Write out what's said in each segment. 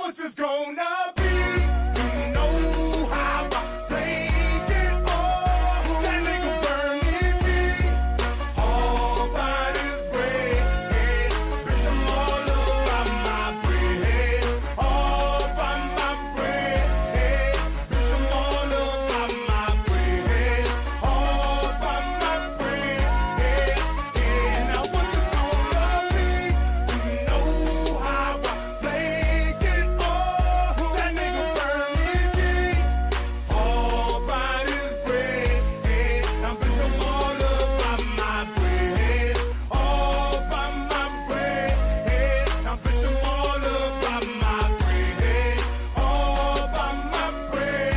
what's this gonna be? You know how I played it all. That nigga burn it deep. All by this bread. Bitch, I'm all about my bread. All by my bread. Bitch, I'm all about my bread. All by my bread. Now what's this gonna be? You know how I played it all. That nigga burn it deep. All by this bread. Now bitch, I'm all about my bread. All by my bread. Now bitch, I'm all about my bread. All by my bread.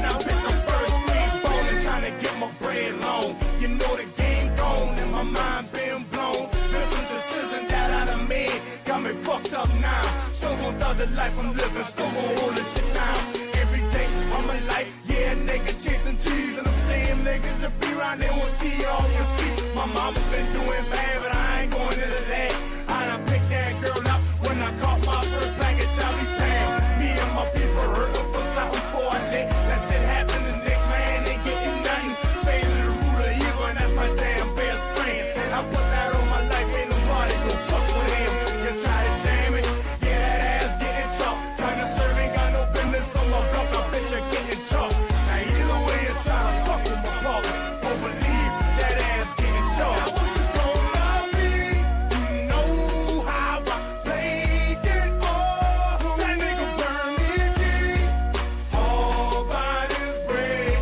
Now bitch, I'm first thing ballin', trying to get my bread long. You know the game gone and my mind been blown. Different decision that I done made got me fucked up now. Still gon' thug the life I'm living, still gon' hold this shit down. Every day I'm a life, yeah, nigga chasing cheese. And the same niggas that be around, they won't see off your feet. My mama been doing bad, but I ain't going into that. I done picked that girl up when I caught my first package of these pounds. Me and my people hurting for something for a day. That shit happen, the next man ain't getting nothing. Faded the root of evil, and that's my damn best friend. I put that on my life, ain't nobody gon' fuck with him. You try to jam it, yeah, that ass getting chopped. Trying to serve, ain't got no business on my block, I bet you're getting chopped. Now either way you try to fuck with my papa, don't believe that ass getting chopped. Now what's this gonna be? You know how I played it all. That nigga burn it deep. All by this bread.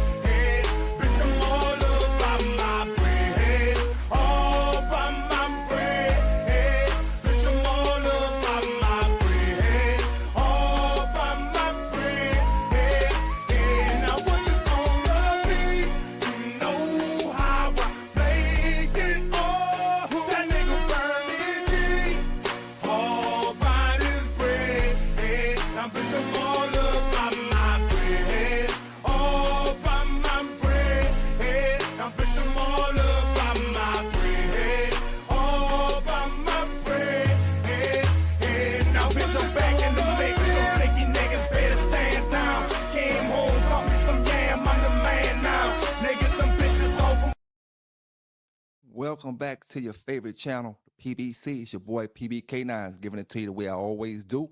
Bitch, I'm all about my bread. All by my bread. Bitch, I'm all about my bread. All by my bread. Now what's this gonna be? You know how I played it all. That nigga burn it deep. All by this bread. Now bitch, I'm all about my bread. All by my bread. Now bitch, I'm all about my bread. All by my bread. Now bitch, I'm back in the mix. Some flaky niggas better stand down. Came home, got me some yam, I'm the man now. Niggas, some bitches off from. Welcome back to your favorite channel, PBC. It's your boy PBK9s, giving it to you the way I always do.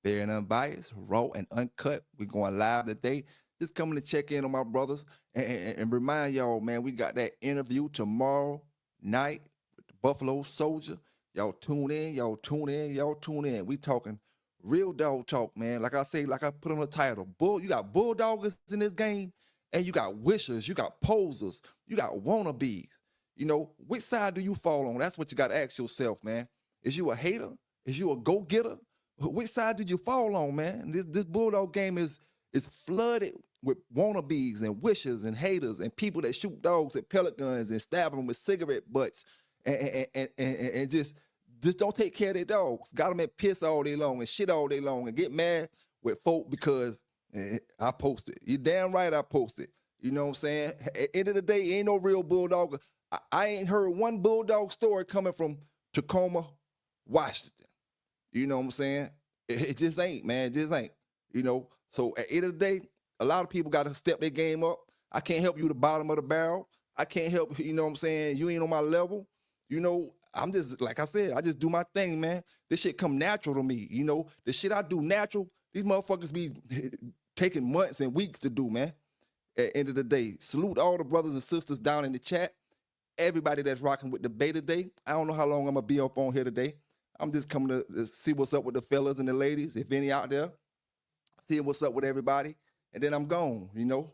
Fair and unbiased, raw and uncut. We're going live today. Just coming to check in on my brothers and remind y'all, man, we got that interview tomorrow night with the Buffalo Soldier. Y'all tune in, y'all tune in, y'all tune in. We talking real dog talk, man. Like I say, like I put on the title, you got Bulldoggers in this game, and you got wishers, you got posers, you got wannabes. You know, which side do you fall on? That's what you got to ask yourself, man. Is you a hater? Is you a go-getter? Which side did you fall on, man? This Bulldog game is flooded with wannabes and wishers and haters and people that shoot dogs at pellet guns and stab them with cigarette butts and just don't take care of their dogs. Got them at piss all day long and shit all day long and get mad with folk because I posted. You damn right I posted. You know what I'm saying? At the end of the day, ain't no real bulldog. I ain't heard one bulldog story coming from Tacoma, Washington. You know what I'm saying? It just ain't, man. It just ain't. You know? So at the end of the day, a lot of people got to step their game up. I can't help you the bottom of the barrel. I can't help, you know what I'm saying? You ain't on my level. You know, I'm just, like I said, I just do my thing, man. This shit come natural to me. You know, the shit I do natural, these motherfuckers be taking months and weeks to do, man. At the end of the day, salute all the brothers and sisters down in the chat. Everybody that's rocking with the beta today. I don't know how long I'm going to be up on here today. I'm just coming to see what's up with the fellas and the ladies, if any out there. See what's up with everybody. And then I'm gone, you know.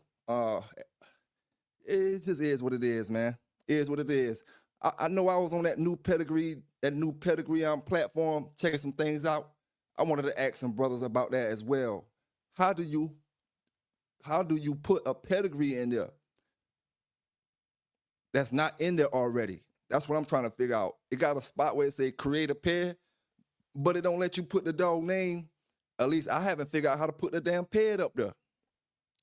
It just is what it is, man. It is what it is. I know I was on that new pedigree platform, checking some things out. I wanted to ask some brothers about that as well. How do you put a pedigree in there that's not in there already? That's what I'm trying to figure out. It got a spot where it say create a pair, but it don't let you put the dog name. At least I haven't figured out how to put the damn paired up there.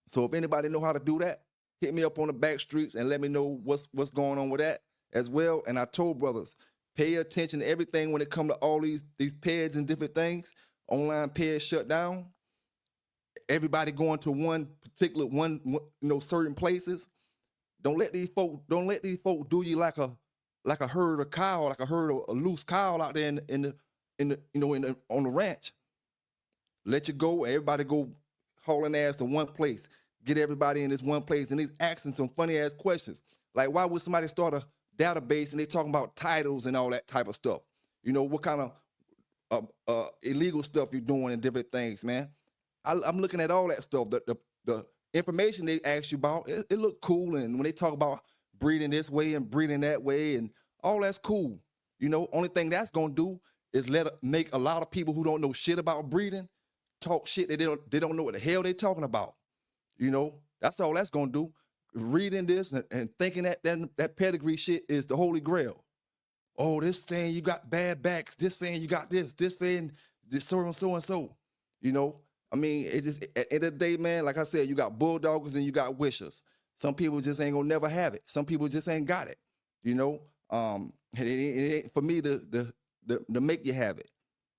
So if anybody know how to do that, hit me up on the back streets and let me know what's going on with that as well. And I told brothers, pay attention to everything when it comes to all these pairs and different things. online pairs shut down, everybody going to one particular certain places. Don't let these folk do you like a herd of cow, like a herd of a loose cow out there on the ranch. Let you go, everybody go hauling ass to one place. Get everybody in this one place, and he's asking some funny ass questions. Like, why would somebody start a database and they talking about titles and all that type of stuff? What kind of illegal stuff you're doing and different things, man. I'm looking at all that stuff. The information they ask you about, it look cool. And when they talk about breeding this way and breeding that way and all that's cool. Only thing that's gonna do is make a lot of people who don't know shit about breeding talk shit that they don't know what the hell they talking about. That's all that's gonna do. Reading this and thinking that pedigree shit is the holy grail. Oh, this saying you got bad backs, this saying you got this saying this so and so and so. I mean, it just at the end of the day, man, like I said, you got bulldoggers and you got wishers. Some people just ain't gonna never have it. Some people just ain't got it. It ain't for me to make you have it.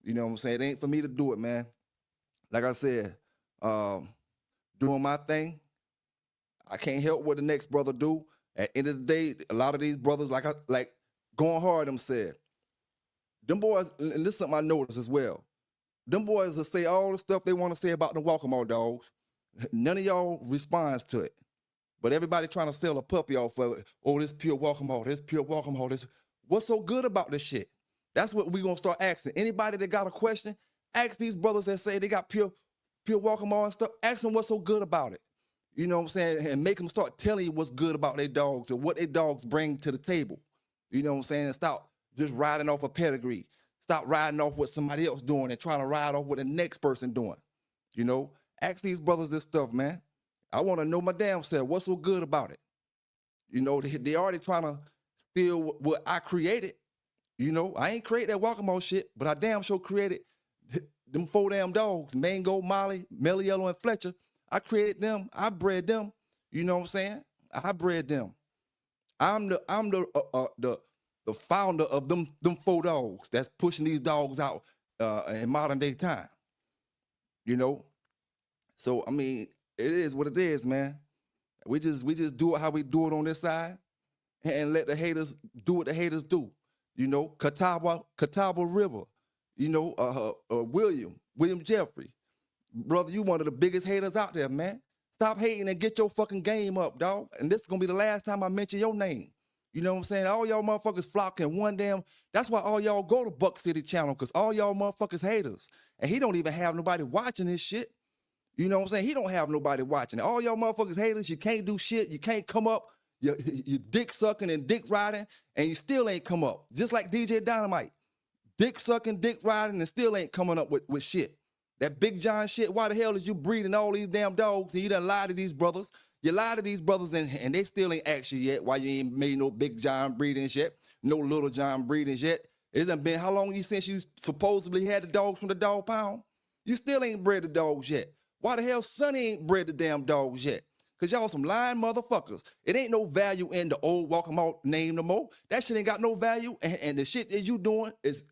You know what I'm saying? It ain't for me to do it, man. Like I said, doing my thing. I can't help what the next brother do. At the end of the day, a lot of these brothers, like Going Hard, them said, them boys, and this is something I noticed as well. Them boys will say all the stuff they want to say about the Walk'em dogs. None of y'all responds to it. But everybody trying to sell a puppy off of it. Oh, this pure Walk'em, this pure Walk'em, this. What's so good about this shit? That's what we're going to start asking. Anybody that got a question, ask these brothers that say they got pure Walk'em and stuff. Ask them what's so good about it. You know what I'm saying? And make them start telling you what's good about their dogs and what their dogs bring to the table. You know what I'm saying? And stop just riding off a pedigree. Stop riding off what somebody else doing and trying to ride off what the next person doing. Ask these brothers this stuff, man. I want to know my damn self. What's so good about it? They already trying to steal what I created. I ain't create that Walk'em shit, but I damn sure created them 4 damn dogs, Mango, Molly, Melly Yellow, and Fletcher. I created them. I bred them. You know what I'm saying? I bred them. I'm the founder of them 4 dogs that's pushing these dogs out in modern day time. So I mean, it is what it is, man. We just do it how we do it on this side, and let the haters do what the haters do. Catawba River. William Jeffrey, brother, you one of the biggest haters out there, man. Stop hating and get your fucking game up, dog. And this is gonna be the last time I mention your name. You know what I'm saying? All y'all motherfuckers flocking one damn. That's why all y'all go to Buck City channel, because all y'all motherfuckers haters. And he don't even have nobody watching his shit. You know what I'm saying? He don't have nobody watching. All y'all motherfuckers haters, you can't do shit. You can't come up. You dick sucking and dick riding, and you still ain't come up. Just like DJ Dynamite. Dick sucking, dick riding, and still ain't coming up with shit. That Big John shit, why the hell is you breeding all these damn dogs and you done lied to these brothers? You lied to these brothers and they still ain't asked you yet why you ain't made no Big John breedings yet, no Little John breedings yet. It done been how long since you supposedly had the dogs from the dog pound? You still ain't bred the dogs yet. Why the hell Sonny ain't bred the damn dogs yet? Because y'all some lying motherfuckers. It ain't no value in the old Walk'em Out name no more. That shit ain't got no value. And the shit that you doing is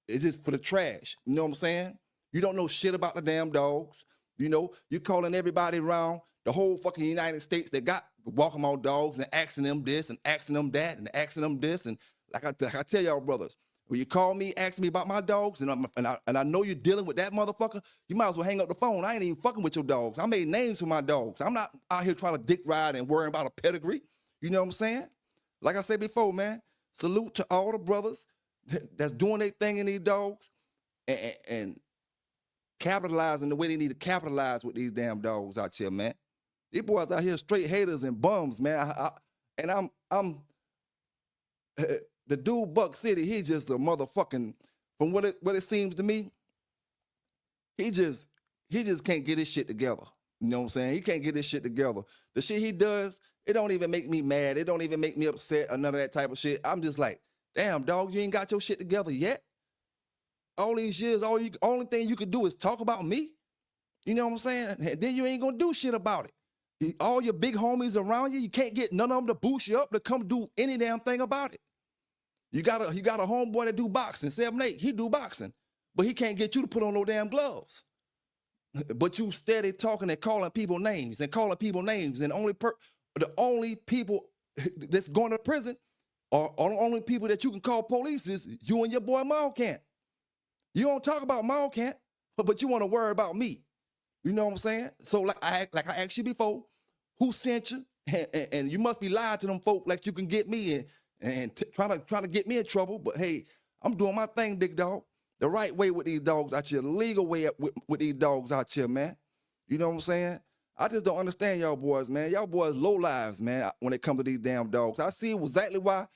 just for the trash. You know what I'm saying? You don't know shit about the damn dogs. You calling everybody around the whole fucking United States that got Walk'em Out dogs and asking them this and asking them that and asking them this. And like I tell y'all brothers, when you call me, ask me about my dogs, and I know you're dealing with that motherfucker, you might as well hang up the phone. I ain't even fucking with your dogs. I made names for my dogs. I'm not out here trying to dick ride and worrying about a pedigree. You know what I'm saying? Like I said before, man, salute to all the brothers that's doing their thing in these dogs and capitalizing the way they need to capitalize with these damn dogs out here, man. These boys out here straight haters and bums, man. I'm the dude Buck City, he's just a motherfucking, from what it seems to me, he just can't get his shit together. You know what I'm saying? He can't get his shit together. The shit he does, it don't even make me mad. It don't even make me upset or none of that type of shit. I'm just like, damn, dog, you ain't got your shit together yet. All these years, only thing you could do is talk about me. You know what I'm saying? And then you ain't gonna do shit about it. All your big homies around you, you can't get none of them to boost you up to come do any damn thing about it. You got a homeboy that do boxing, 7'8", he do boxing. but he can't get you to put on no damn gloves. But you steady talking and calling people names and calling people names, and the only people that's going to prison are the only people that you can call police is you and your boy Malcant. You don't talk about Malcant, but you want to worry about me. You know what I'm saying? So like I asked you before, who sent you? And you must be lying to them folk like you can get me and trying to get me in trouble. But hey, I'm doing my thing, big dog. The right way with these dogs out here, the legal way with these dogs out here, man. You know what I'm saying? I just don't understand y'all boys, man. Y'all boys low lives, man, when it comes to these damn dogs. I see exactly why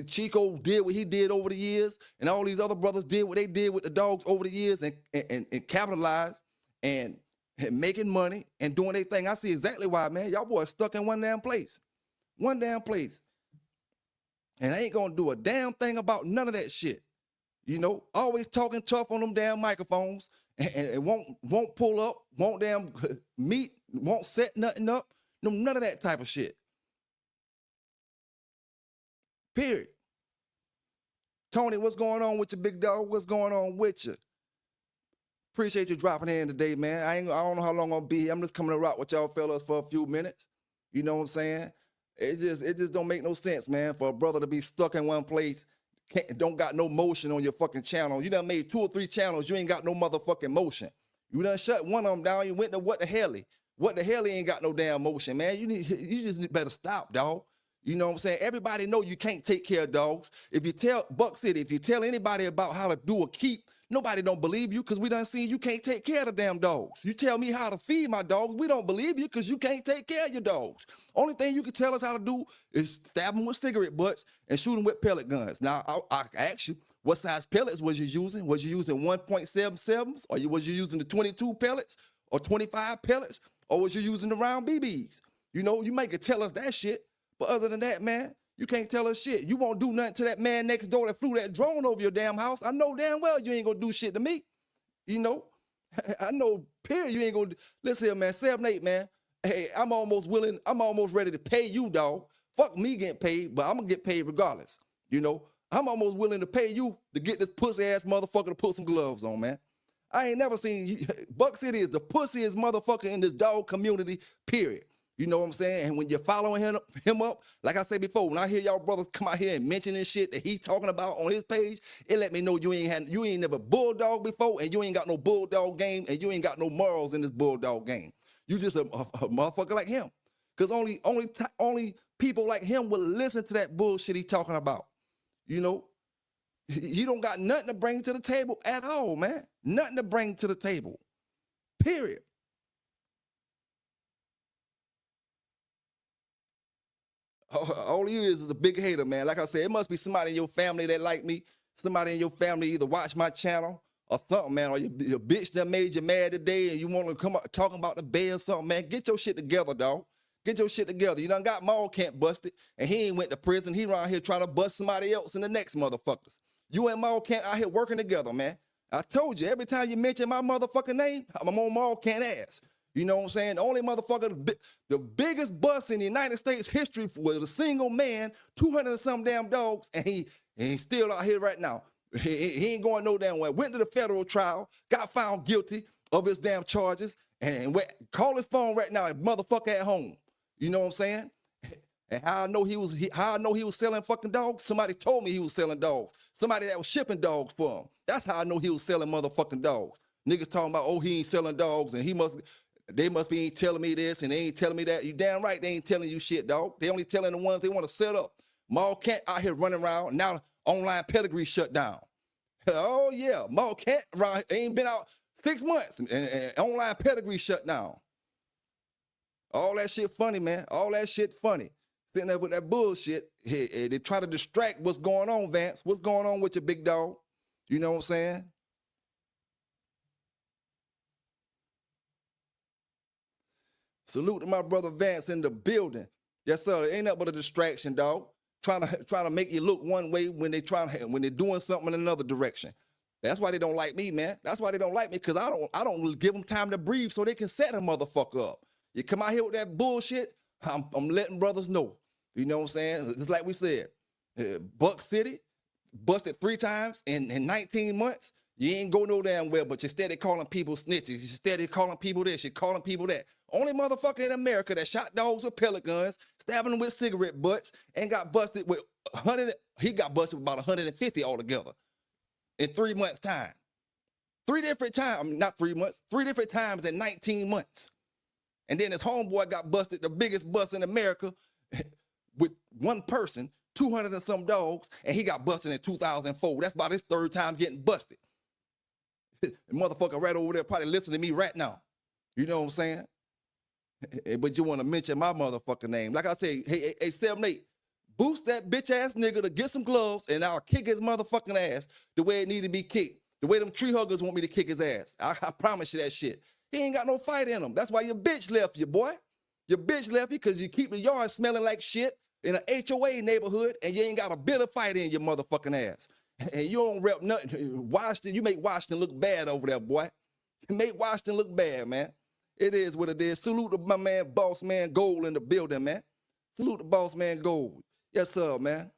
Chico did what he did over the years, and all these other brothers did what they did with the dogs over the years and capitalized and making money and doing their thing. I see exactly why, man. Y'all boys stuck in one damn place. One damn place. And I ain't gonna do a damn thing about none of that shit. You know, always talking tough on them damn microphones and won't pull up, won't damn meet, won't set nothing up. No, none of that type of shit. Period. Tony, what's going on with you, big dog? What's going on with you? Appreciate you dropping in today, man. I don't know how long I'll be here. I'm just coming to rock with y'all fellas for a few minutes. You know what I'm saying? It just don't make no sense, man, for a brother to be stuck in one place. Don't got no motion on your fucking channel. You done made 2 or 3 channels. You ain't got no motherfucking motion. You done shut one of them down. You went to what the hell? What the hell? He ain't got no damn motion, man. You just better stop, dog. You know what I'm saying? Everybody know you can't take care of dogs. If you tell Buck City, if you tell anybody about how to do a keep, nobody don't believe you because we done seen you can't take care of the damn dogs. You tell me how to feed my dogs, we don't believe you because you can't take care of your dogs. Only thing you can tell us how to do is stab them with cigarette butts and shoot them with pellet guns. Now, I ask you, what size pellets was you using? Was you using 1.77s or was you using the 22 pellets or 25 pellets or was you using the round BBs? You know, you might could tell us that shit, but other than that, man, you can't tell us shit. You won't do nothing to that man next door that flew that drone over your damn house. I know damn well you ain't gonna do shit to me. You know? I know, period, you ain't gonna listen here, man. 7-8, man. Hey, I'm almost ready to pay you, dog. Fuck me getting paid, but I'm gonna get paid regardless. You know? I'm almost willing to pay you to get this pussy ass motherfucker to put some gloves on, man. I ain't never seen you. Buck City is the pussiest motherfucker in this dog community, period. You know what I'm saying? And when you're following him up, like I said before, when I hear y'all brothers come out here and mentioning shit that he talking about on his page, it let me know you ain't never bulldog before, and you ain't got no bulldog game, and you ain't got no morals in this bulldog game. You just a motherfucker like him. Because only people like him will listen to that bullshit he talking about. You know? He don't got nothing to bring to the table at all, man. Nothing to bring to the table. Period. All he is a big hater, man. Like I said, it must be somebody in your family that like me. Somebody in your family either watch my channel or something, man. Or your bitch that made you mad today and you want to come up talking about the bed or something, man. Get your shit together, dog. Get your shit together. You done got Malcant busted and he ain't went to prison. He around here trying to bust somebody else and the next motherfuckers. You and Malcant out here working together, man. I told you, every time you mention my motherfucking name, I'm on Malcant ass. You know what I'm saying? The only motherfucker, the biggest bust in the United States history was a single man, 200 and some damn dogs, and he's still out here right now. He ain't going no damn way. Went to the federal trial, got found guilty of his damn charges, and call his phone right now, and motherfucker at home. You know what I'm saying? And how I know he was selling fucking dogs? Somebody told me he was selling dogs. Somebody that was shipping dogs for him. That's how I know he was selling motherfucking dogs. Niggas talking about, oh, he ain't selling dogs, and they must be ain't telling me this and they ain't telling me that. You damn right they ain't telling you shit, dog. They only telling the ones they want to set up. Malcant out here running around. Now online pedigree shut down. Oh yeah, Malcant around ain't been out 6 months and online pedigree shut down. All that shit funny, man. All that shit funny. Sitting there with that bullshit. They try to distract what's going on, Vance. What's going on with your big dog? You know what I'm saying? Salute to my brother Vance in the building. Yes, sir. It ain't nothing but a distraction, dog. Trying to make you look one way when they're doing something in another direction. That's why they don't like me, man. That's why they don't like me, because I don't give them time to breathe so they can set a motherfucker up. You come out here with that bullshit, I'm letting brothers know. You know what I'm saying? Just like we said, Buck City busted 3 times in 19 months. You ain't go no damn well, but you steady calling people snitches. You steady calling people this. You calling people that. Only motherfucker in America that shot dogs with pellet guns, stabbing them with cigarette butts, and got busted with 100. He got busted with about 150 altogether in 3 months' time. 3 different times, not 3 months, 3 different times in 19 months. And then his homeboy got busted, the biggest bust in America, with one person, 200 and some dogs, and he got busted in 2004. That's about his 3rd time getting busted. The motherfucker right over there probably listening to me right now. You know what I'm saying? But you want to mention my motherfucking name. Like I say, hey, 7-8, boost that bitch ass nigga to get some gloves, and I'll kick his motherfucking ass the way it need to be kicked. The way them tree huggers want me to kick his ass. I promise you that shit. He ain't got no fight in him. That's why your bitch left you, boy. Your bitch left you because you keep the yard smelling like shit in an HOA neighborhood, and you ain't got a bit of fight in your motherfucking ass. And you don't rep nothing. Washington, you make Washington look bad over there, boy. You make Washington look bad, man. It is what it is. Salute to my man, Boss Man Gold in the building, man. Salute to Boss Man Gold. Yes, sir, man.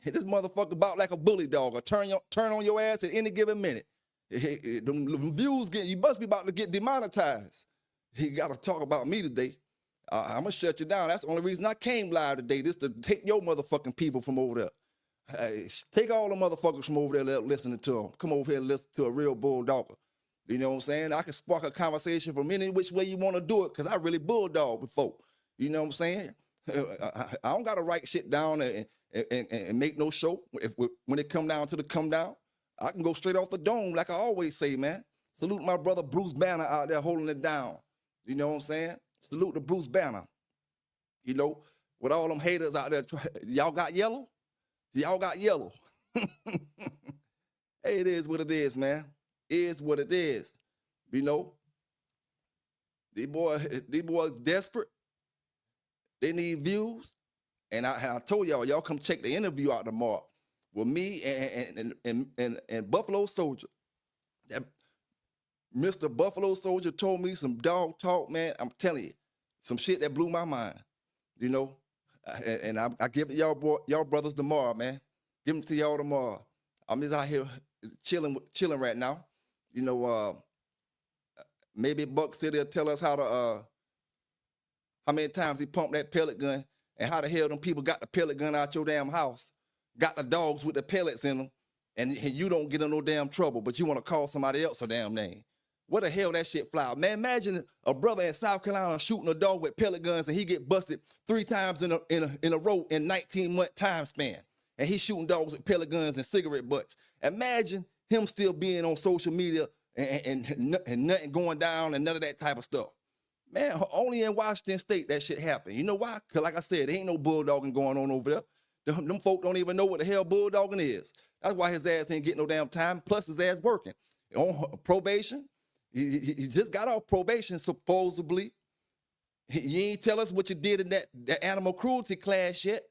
This motherfucker about like a bully dog, or turn on your ass at any given minute. Them views you must be about to get demonetized. He got to talk about me today. I'm gonna shut you down. That's the only reason I came live today. This to take your motherfucking people from over there. Take all the motherfuckers from over there listening to them. Come over here and listen to a real bulldogger. You know what I'm saying? I can spark a conversation from any which way you want to do it, because I really bulldog before. You know what I'm saying? I don't got to write shit down and make no show. When it come down to the come down, I can go straight off the dome like I always say, man. Salute my brother Bruce Banner out there holding it down. You know what I'm saying? Salute to Bruce Banner. You know, with all them haters out there, y'all got yellow? Y'all got yellow. Hey, it is what it is, man. It is what it is. You know, these boys desperate. They need views. And I told y'all come check the interview out tomorrow with me and Buffalo Soldier. That Mr. Buffalo Soldier told me some dog talk, man. I'm telling you, some shit that blew my mind. You know, and I give it y'all brothers tomorrow, man. Give them to y'all tomorrow. I'm just out here chilling right now. You know, maybe Buck City will tell us how many times he pumped that pellet gun, and how the hell them people got the pellet gun out your damn house, got the dogs with the pellets in them, and you don't get in no damn trouble, but you want to call somebody else a damn name. What the hell that shit fly? Man, imagine a brother in South Carolina shooting a dog with pellet guns, and he get busted 3 times in a row in 19-month time span, and he's shooting dogs with pellet guns and cigarette butts. Imagine him still being on social media and nothing going down and none of that type of stuff. Man, only in Washington State that shit happened. You know why? Because like I said, there ain't no bulldogging going on over there. Them folk don't even know what the hell bulldogging is. That's why his ass ain't getting no damn time, plus his ass working. On probation. He just got off probation, supposedly. You ain't tell us what you did in that animal cruelty class yet.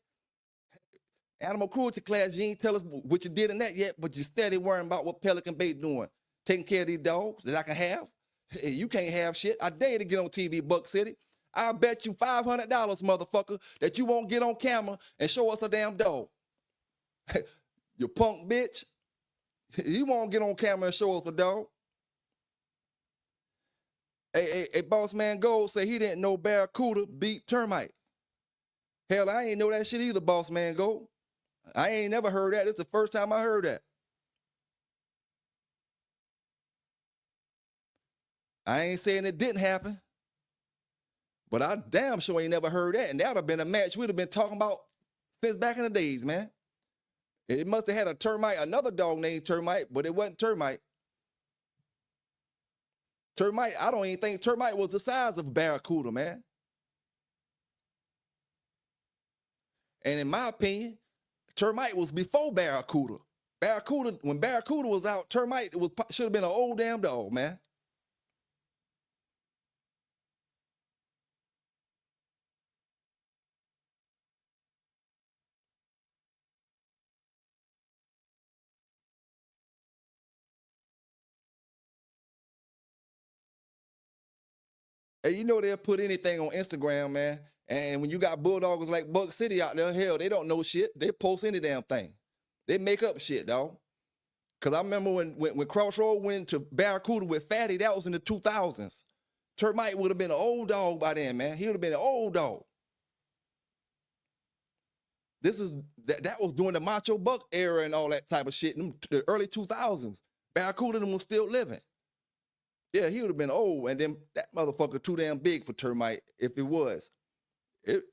Animal cruelty class, you ain't tell us what you did in that yet, but you steady worrying about what Pelican Bay doing. Taking care of these dogs that I can have. Hey, you can't have shit. I dare you to get on TV, Buck City. I'll bet you $500, motherfucker, that you won't get on camera and show us a damn dog. You punk bitch. You won't get on camera and show us a dog. Hey, Boss Man Gold say he didn't know Barracuda beat termite. Hell, I ain't know that shit either, Boss Man Gold. I ain't never heard that. This is the first time I heard that. I ain't saying it didn't happen, but I damn sure ain't never heard that. And that would have been a match we'd have been talking about since back in the days, man. It must have had a termite, another dog named Termite, but it wasn't Termite. Termite, I don't even think Termite was the size of Barracuda, man. And in my opinion, Termite was before Barracuda. When Barracuda was out, Termite should have been an old damn dog, man. And you know they'll put anything on Instagram, man. And when you got bulldoggers like Buck City out there, hell, they don't know shit. They post any damn thing. They make up shit, dog. Cause I remember when Crossroad went into Barracuda with Fatty, that was in the 2000s. Termite would have been an old dog by then, man. He would have been an old dog. That was during the Macho Buck era and all that type of shit in the early 2000s. Barracuda was still living. Yeah, he would have been old, and then that motherfucker too damn big for Termite if it was.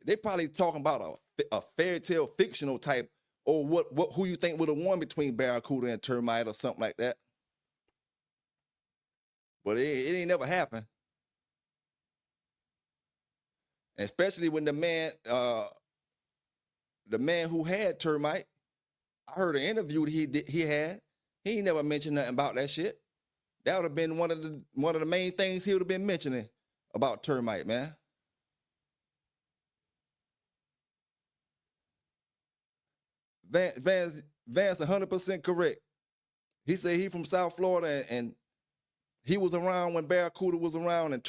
They probably talking about a fairy tale fictional type, or who you think would have won between Barracuda and Termite or something like that. But it ain't never happened. And especially when the man who had Termite, I heard an interview that he had. He ain't never mentioned nothing about that shit. That would have been one of the main things he would have been mentioning about Termite, man. Vance 100% correct. He said he from South Florida and he was around when Barracuda was around, and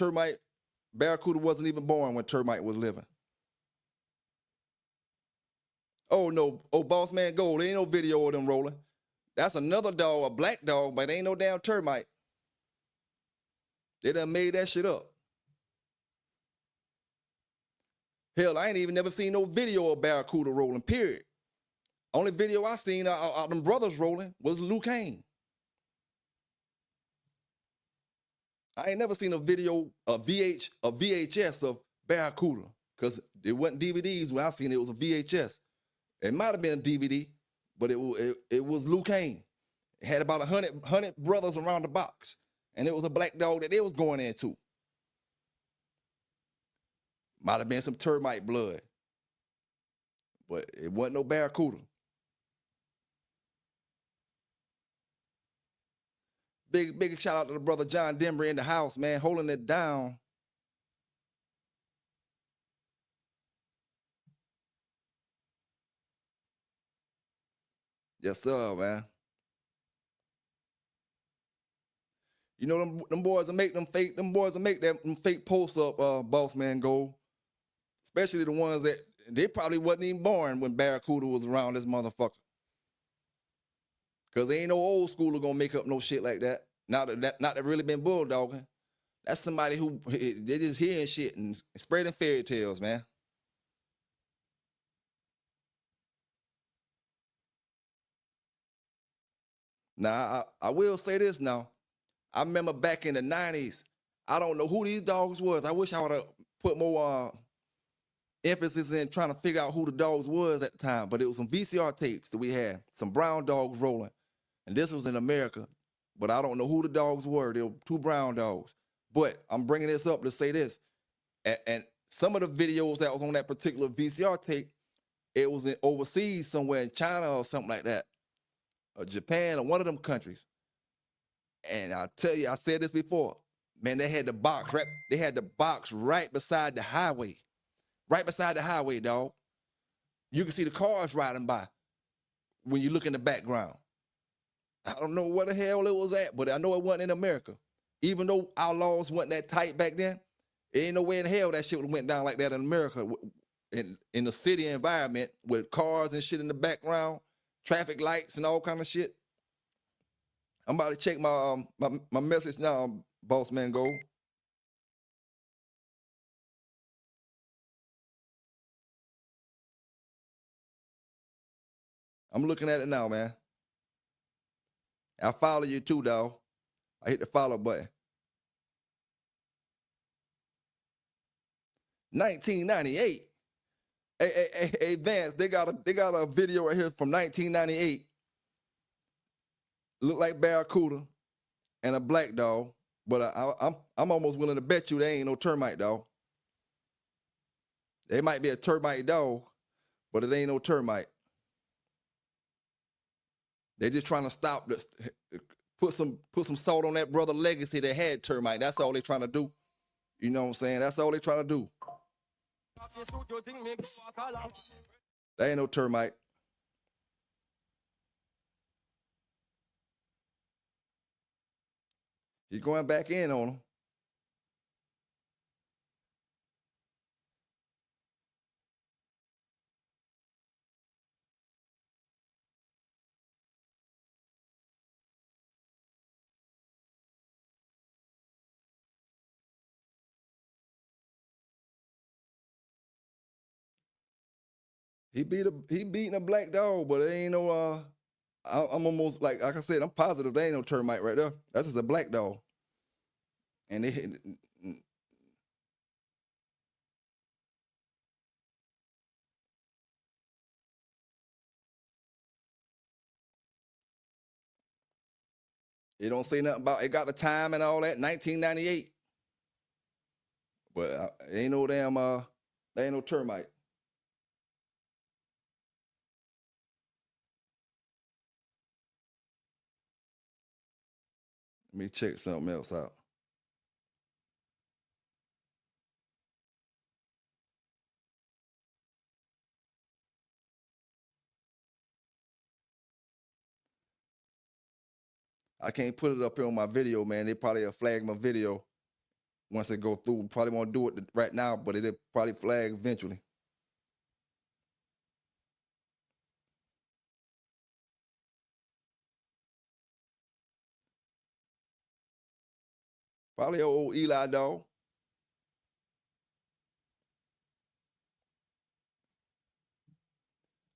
Barracuda wasn't even born when Termite was living. Oh no, Boss Man Gold, there ain't no video of them rolling. That's another dog, a black dog, but ain't no damn Termite. They done made that shit up. Hell, I ain't even never seen no video of Barracuda rolling, period. Only video I seen of them brothers rolling was Luke Kane. I ain't never seen a video, a VHS of Barracuda, because it wasn't DVDs when I seen it. It was a VHS. It might have been a DVD, but it was Luke Kane. It had about 100 brothers around the box, and it was a black dog that they was going into. Might have been some Termite blood, but it wasn't no Barracuda. Big shout out to the brother John Denver in the house, man, holding it down. Yes, sir, man. You know them boys that make them fake posts up, Boss Man Gold. Especially the ones that they probably wasn't even born when Barracuda was around this motherfucker. Cause there ain't no old schooler gonna make up no shit like that. Not that really been bulldogging. That's somebody who they just hearing shit and spreading fairy tales, man. Now I will say this now. I remember back in the 90s, I don't know who these dogs was. I wish I would have put more emphasis in trying to figure out who the dogs was at the time. But it was some VCR tapes that we had, some brown dogs rolling. And this was in America. But I don't know who the dogs were. They were two brown dogs. But I'm bringing this up to say this. And some of the videos that was on that particular VCR tape, it was in overseas somewhere in China or something like that, or Japan or one of them countries. And I'll tell you, I said this before, man, they had the box right beside the highway. Right beside the highway, dog. You can see the cars riding by when you look in the background. I don't know where the hell it was at, but I know it wasn't in America. Even though our laws wasn't that tight back then, there ain't no way in hell that shit would have went down like that in America, in the city environment with cars and shit in the background, traffic lights and all kind of shit. I'm about to check my message now, Boss Man Gold. I'm looking at it now, man. I follow you too, dog. I hit the follow button. 1998. Hey, Vance, they got a video right here from 1998. Look like Barracuda and a black dog, but I'm almost willing to bet you they ain't no termite dog. They might be a termite dog, but it ain't no termite. They're just trying to stop this, put some salt on that brother legacy that had termite. That's all they're trying to do. You know what I'm saying? That's all they're trying to do. That ain't no termite. He's going back in on them. He beating a black dog, but it ain't no I'm almost like I said, I'm positive there ain't no termite right there. That's just a black dog. And it don't say nothing about it got the time and all that, 1998. But it ain't no damn there ain't no termite. Let me check something else out. I can't put it up here on my video, man. They probably flag my video once it go through. Probably won't do it right now, but it'll probably flag eventually. Probably an old Eli dog.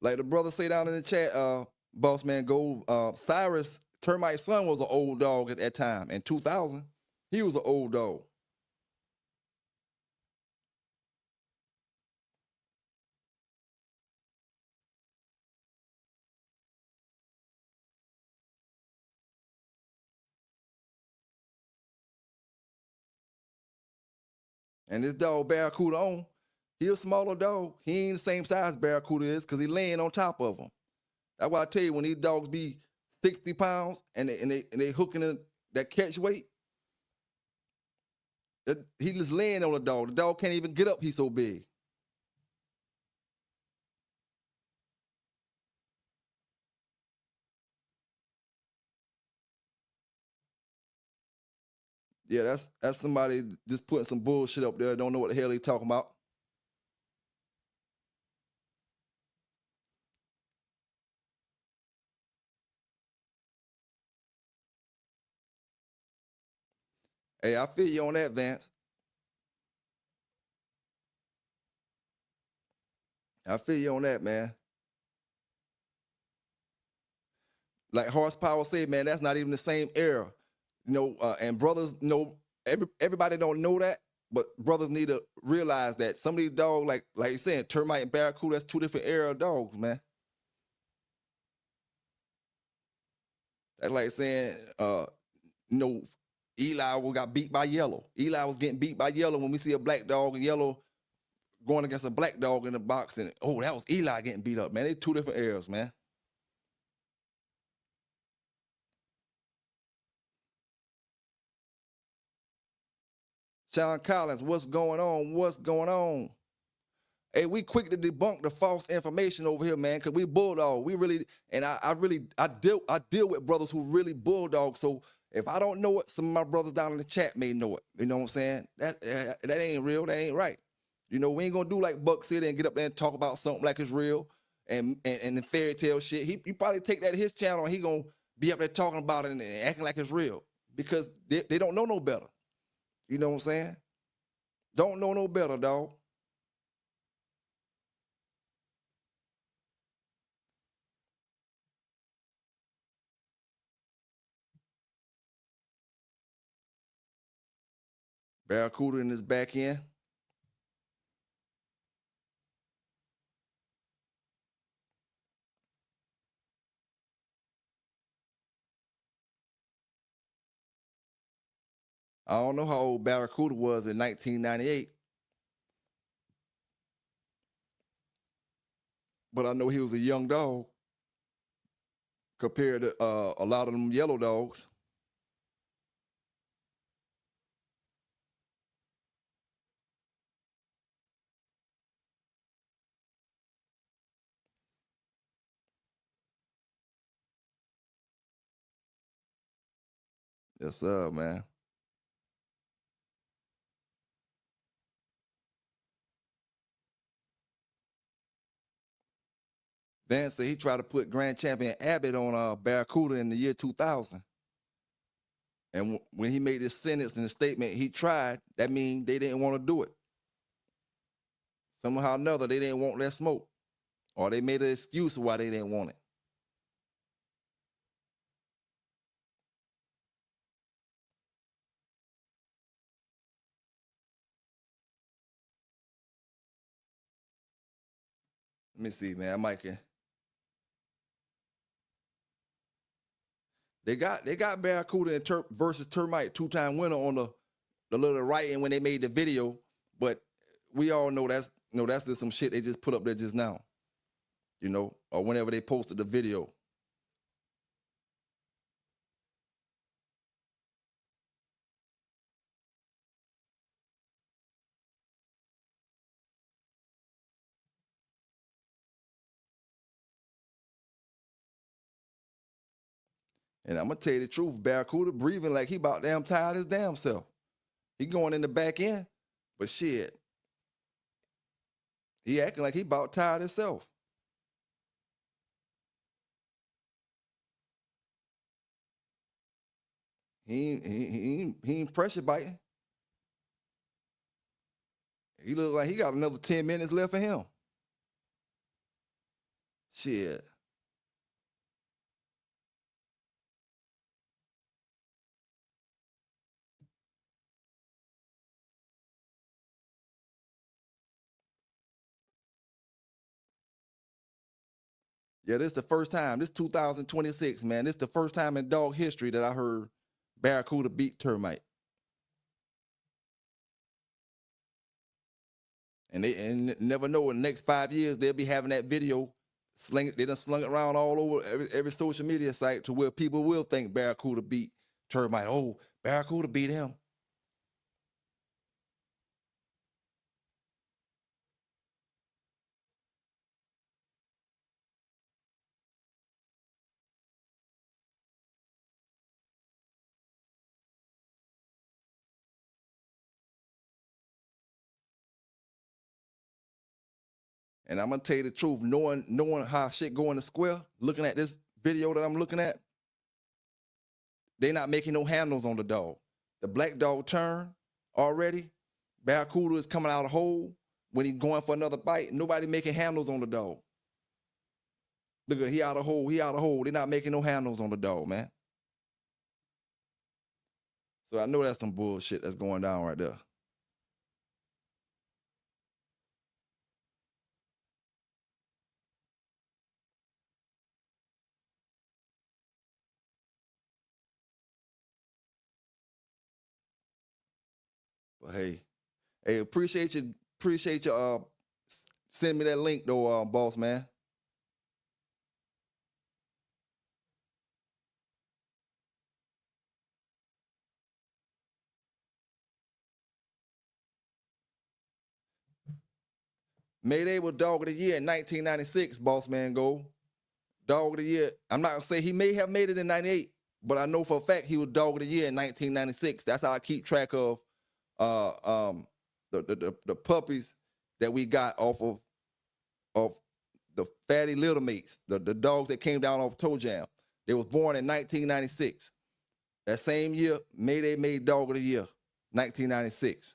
Like the brother say down in the chat, boss man Gold, Cyrus Termite's son was an old dog at that time. In 2000, he was an old dog. And this dog Barracuda on, he a smaller dog. He ain't the same size Barracuda is because he laying on top of him. That's why I tell you, when these dogs be 60 pounds and they hooking in that catch weight, he just laying on the dog. The dog can't even get up, he's so big. Yeah, that's somebody just putting some bullshit up there. Don't know what the hell they talking about. Hey, I feel you on that, Vance. I feel you on that, man. Like Horsepower said, man, that's not even the same era. And brothers know everybody don't know that, but brothers need to realize that some of these dogs, like you saying, termite and barracuda, that's two different era dogs, man. That's like saying, Eli got beat by yellow. Eli was getting beat by yellow when we see a black dog and yellow going against a black dog in the box, and oh, that was Eli getting beat up, man. They two different eras, man. Sean Collins, what's going on? What's going on? Hey, we quick to debunk the false information over here, man, because we bulldog. We really, and I deal with brothers who really bulldog. So if I don't know it, some of my brothers down in the chat may know it. You know what I'm saying? That ain't real. That ain't right. We ain't gonna do like Buck City and get up there and talk about something like it's real and the fairy tale shit. He probably take that to his channel and he gonna be up there talking about it and acting like it's real because they don't know no better. You know what I'm saying? Don't know no better, dog. Barracuda in his back end. I don't know how old Barracuda was in 1998, but I know he was a young dog compared to a lot of them yellow dogs. Yes, sir, man. Van said he tried to put Grand Champion Abbott on Barracuda in the year 2000. And when he made this sentence and the statement he tried, that means they didn't want to do it. Somehow or another, they didn't want that smoke. or they made an excuse why they didn't want it. Let me see, man. Mike, they got Barracuda and versus Termite 2-time winner on the little writing when they made the video, but we all know that's just some shit they just put up there just now, or whenever they posted the video. And I'm gonna tell you the truth, Barracuda breathing like he about damn tired his damn self. He going in the back end, but shit, he acting like he about tired himself. He ain't pressure biting. He look like he got another 10 minutes left for him. Shit. Yeah, this is the first time. This 2026, man. This is the first time in dog history that I heard Barracuda beat Termite. And they never know in the next 5 years they'll be having that video they done slung it around all over every social media site to where people will think Barracuda beat Termite. Oh, Barracuda beat him. And I'm gonna tell you the truth, knowing how shit go in the square, looking at this video that I'm looking at, they not making no handles on the dog. The black dog turn already. Barracuda is coming out of the hole when he going for another bite. Nobody making handles on the dog. Look at he out of hole. He out of hole. They not making no handles on the dog, man. So I know that's some bullshit that's going down right there. But hey, appreciate you sending me that link though, boss man. Mayday was dog of the year in 1996, boss man go. Dog of the year. I'm not gonna say he may have made it in 98, but I know for a fact he was dog of the year in 1996. That's how I keep track of the puppies that we got off of the fatty little mates, the dogs that came down off Toe Jam. They was born in 1996. That same year, Mayday made dog of the year, 1996.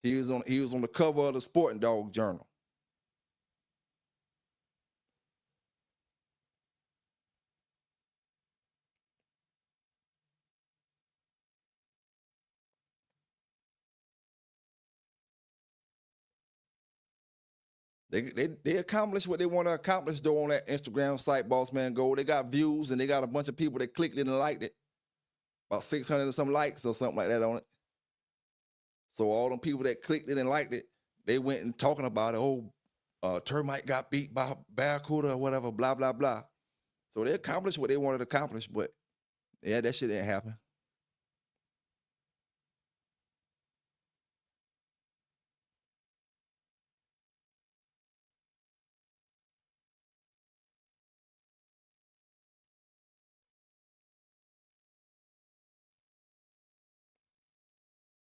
He was on the cover of the Sporting Dog Journal. They accomplished what they want to accomplish though on that Instagram site, Boss Man Gold. They got views and they got a bunch of people that clicked it and liked it. About 600 and some likes or something like that on it. So all them people that clicked it and liked it, they went and talking about it. Oh, Termite got beat by Barracuda or whatever, blah, blah, blah. So they accomplished what they wanted to accomplish, but yeah, that shit didn't happen.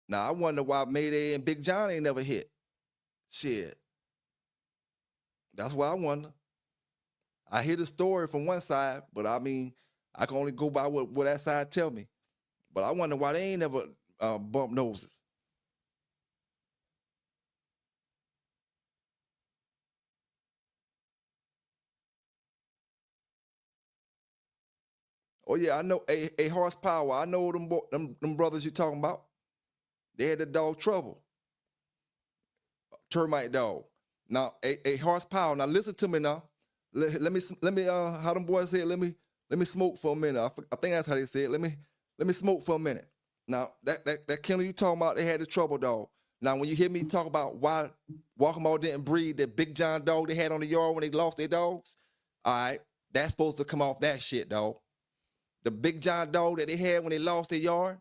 Now I wonder why Mayday and Big John ain't never hit. Shit. That's why I wonder. I hear the story from one side, but I mean, I can only go by what that side tell me. But I wonder why they ain't never bump noses. Oh yeah, I know. A horsepower. I know them brothers you talking about. They had the dog Trouble, termite dog. Now a horsepower. Now listen to me now. Let me how them boys say it, let me smoke for a minute. I think that's how they say it. Let me smoke for a minute. Now that kennel you talking about, they had the Trouble dog. Now when you hear me talk about why Walkmore didn't breed that Big John dog they had on the yard when they lost their dogs, all right, that's supposed to come off that shit, dog. The Big John dog that they had when they lost their yard,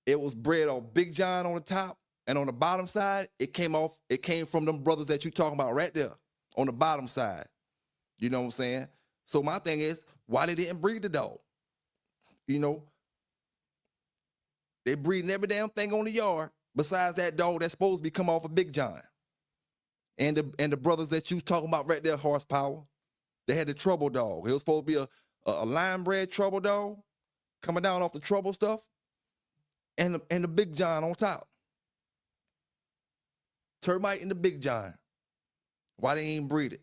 it was bred off Big John on the top, and on the bottom side, it came from them brothers that you talking about right there on the bottom side. You know what I'm saying? So my thing is, why they didn't breed the dog? You know, they breeding every damn thing on the yard besides that dog that's supposed to be come off of Big John. And the brothers that you talking about right there, horsepower, they had the Trouble dog. It was supposed to be a line bred Trouble dog coming down off the Trouble stuff, and the Big John on top. Termite and the Big John. Why they ain't breed it?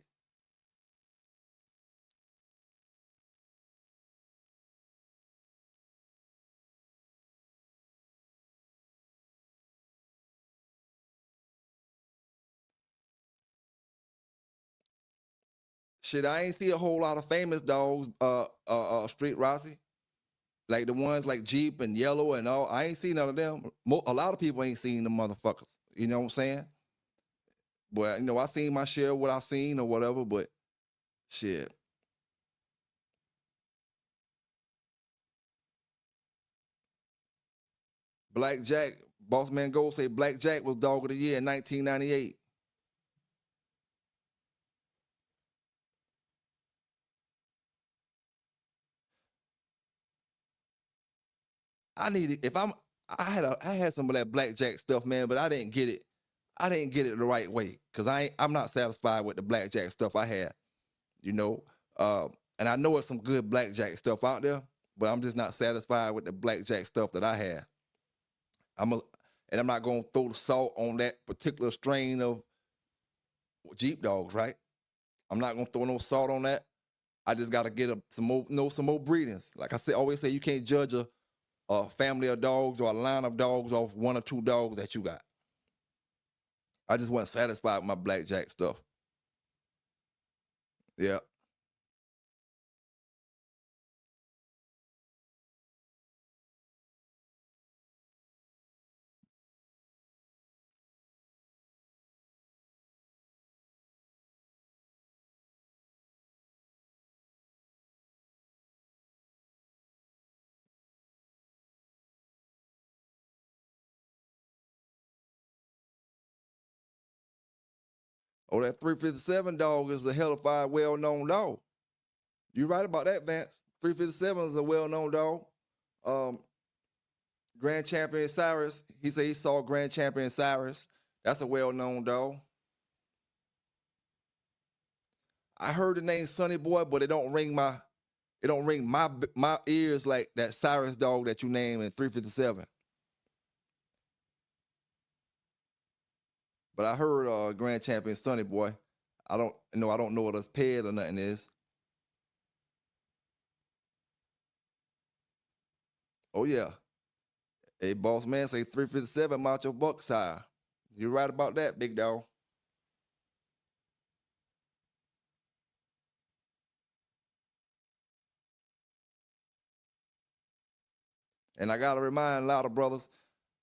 Shit, I ain't see a whole lot of famous dogs, Street Rossi. Like the ones like Jeep and Yellow and all. I ain't seen none of them. A lot of people ain't seen them motherfuckers. You know what I'm saying? But I seen my share of what I seen or whatever. But shit, Black Jack, Boss Man Gold say Black Jack was dog of the year in 1998. I needed if I'm I had some of that Black Jack stuff, man, but I didn't get it. I didn't get it the right way because I'm not satisfied with the Black Jack stuff I had. You know, uh, and I know it's some good Black Jack stuff out there, but I'm just not satisfied with the Black Jack stuff that I had. I'm a, and I'm not gonna throw the salt on that particular strain of Jeep dogs, right? I'm not gonna throw no salt on that. I just gotta get some more, some more breedings. Like I said, always say you can't judge a family of dogs or a line of dogs off one or two dogs that you got. I just wasn't satisfied with my blackjack stuff. Yeah. Oh, that 357 dog is a hellified, well-known dog. You right about that, Vance. 357 is a well-known dog. Um, Grand Champion Cyrus. He said he saw Grand Champion Cyrus. That's a well-known dog. I heard the name Sonny Boy, but it don't ring my ears like that Cyrus dog that you named in 357. But I heard Grand Champion Sonny Boy. I don't know what his ped or nothing is. Oh yeah. Hey boss man say 357 Macho Buck sire. You're right about that, big dog. And I gotta remind a lot of brothers,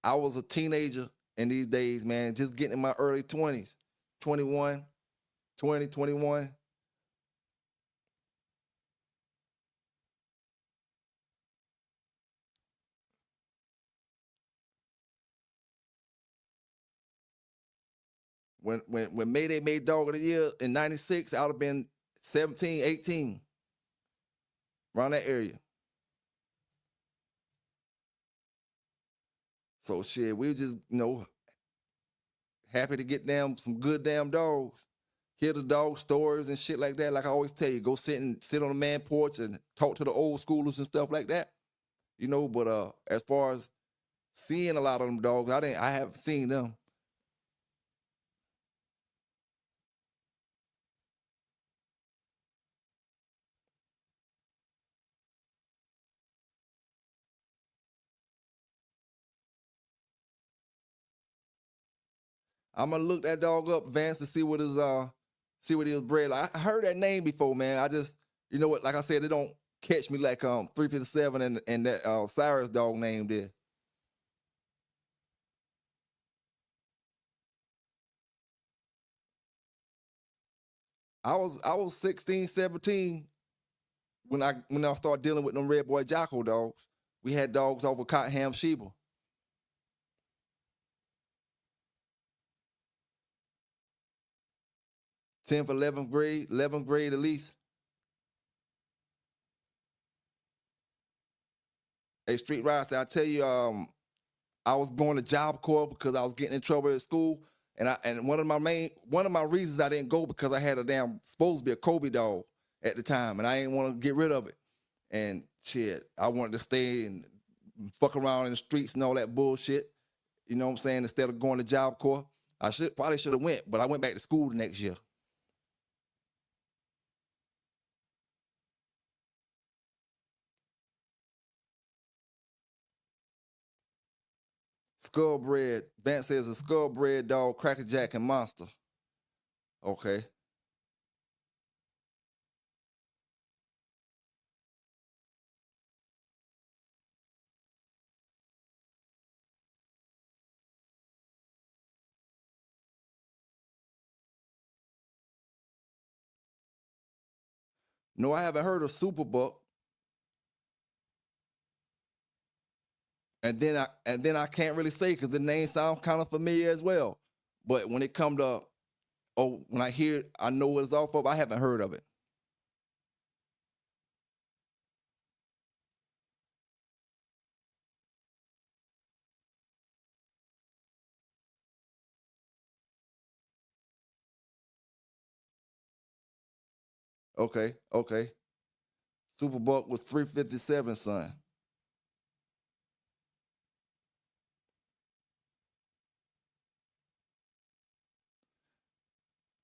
I was a teenager in these days, man, just getting in my early 20s, 21, 20, 21. When Mayday made Dog of the Year in 96, I would have been 17, 18, around that area. So shit, we were just, happy to get them some good damn dogs. Hear the dog stories and shit like that. Like I always tell you, go sit on the man porch and talk to the old schoolers and stuff like that. But as far as seeing a lot of them dogs, I haven't seen them. I'm gonna look that dog up, Vance, to see what he was bred. Like, I heard that name before, man. I just, you know what? Like I said, it don't catch me like 357 and that Cyrus dog name did. I was 16, 17 when I started dealing with them red boy Jocko dogs. We had dogs over Cottonham Sheba. 10th, 11th grade at least. Hey, Street Rider, I tell you, I was going to Job Corps because I was getting in trouble at school, and one of my reasons I didn't go because I had a damn supposed to be a Kobe dog at the time, and I didn't want to get rid of it. And shit, I wanted to stay and fuck around in the streets and all that bullshit. You know what I'm saying? Instead of going to Job Corps, I probably should have went, but I went back to school the next year. Skullbred. Vance says a skullbred dog, crackerjack, and monster. Okay. No, I haven't heard of Superbuck. And then I can't really say because the name sounds kind of familiar as well. But when it come to when I hear it, I know what it's off of. I haven't heard of it. Okay, okay. Superbuck was 357, son.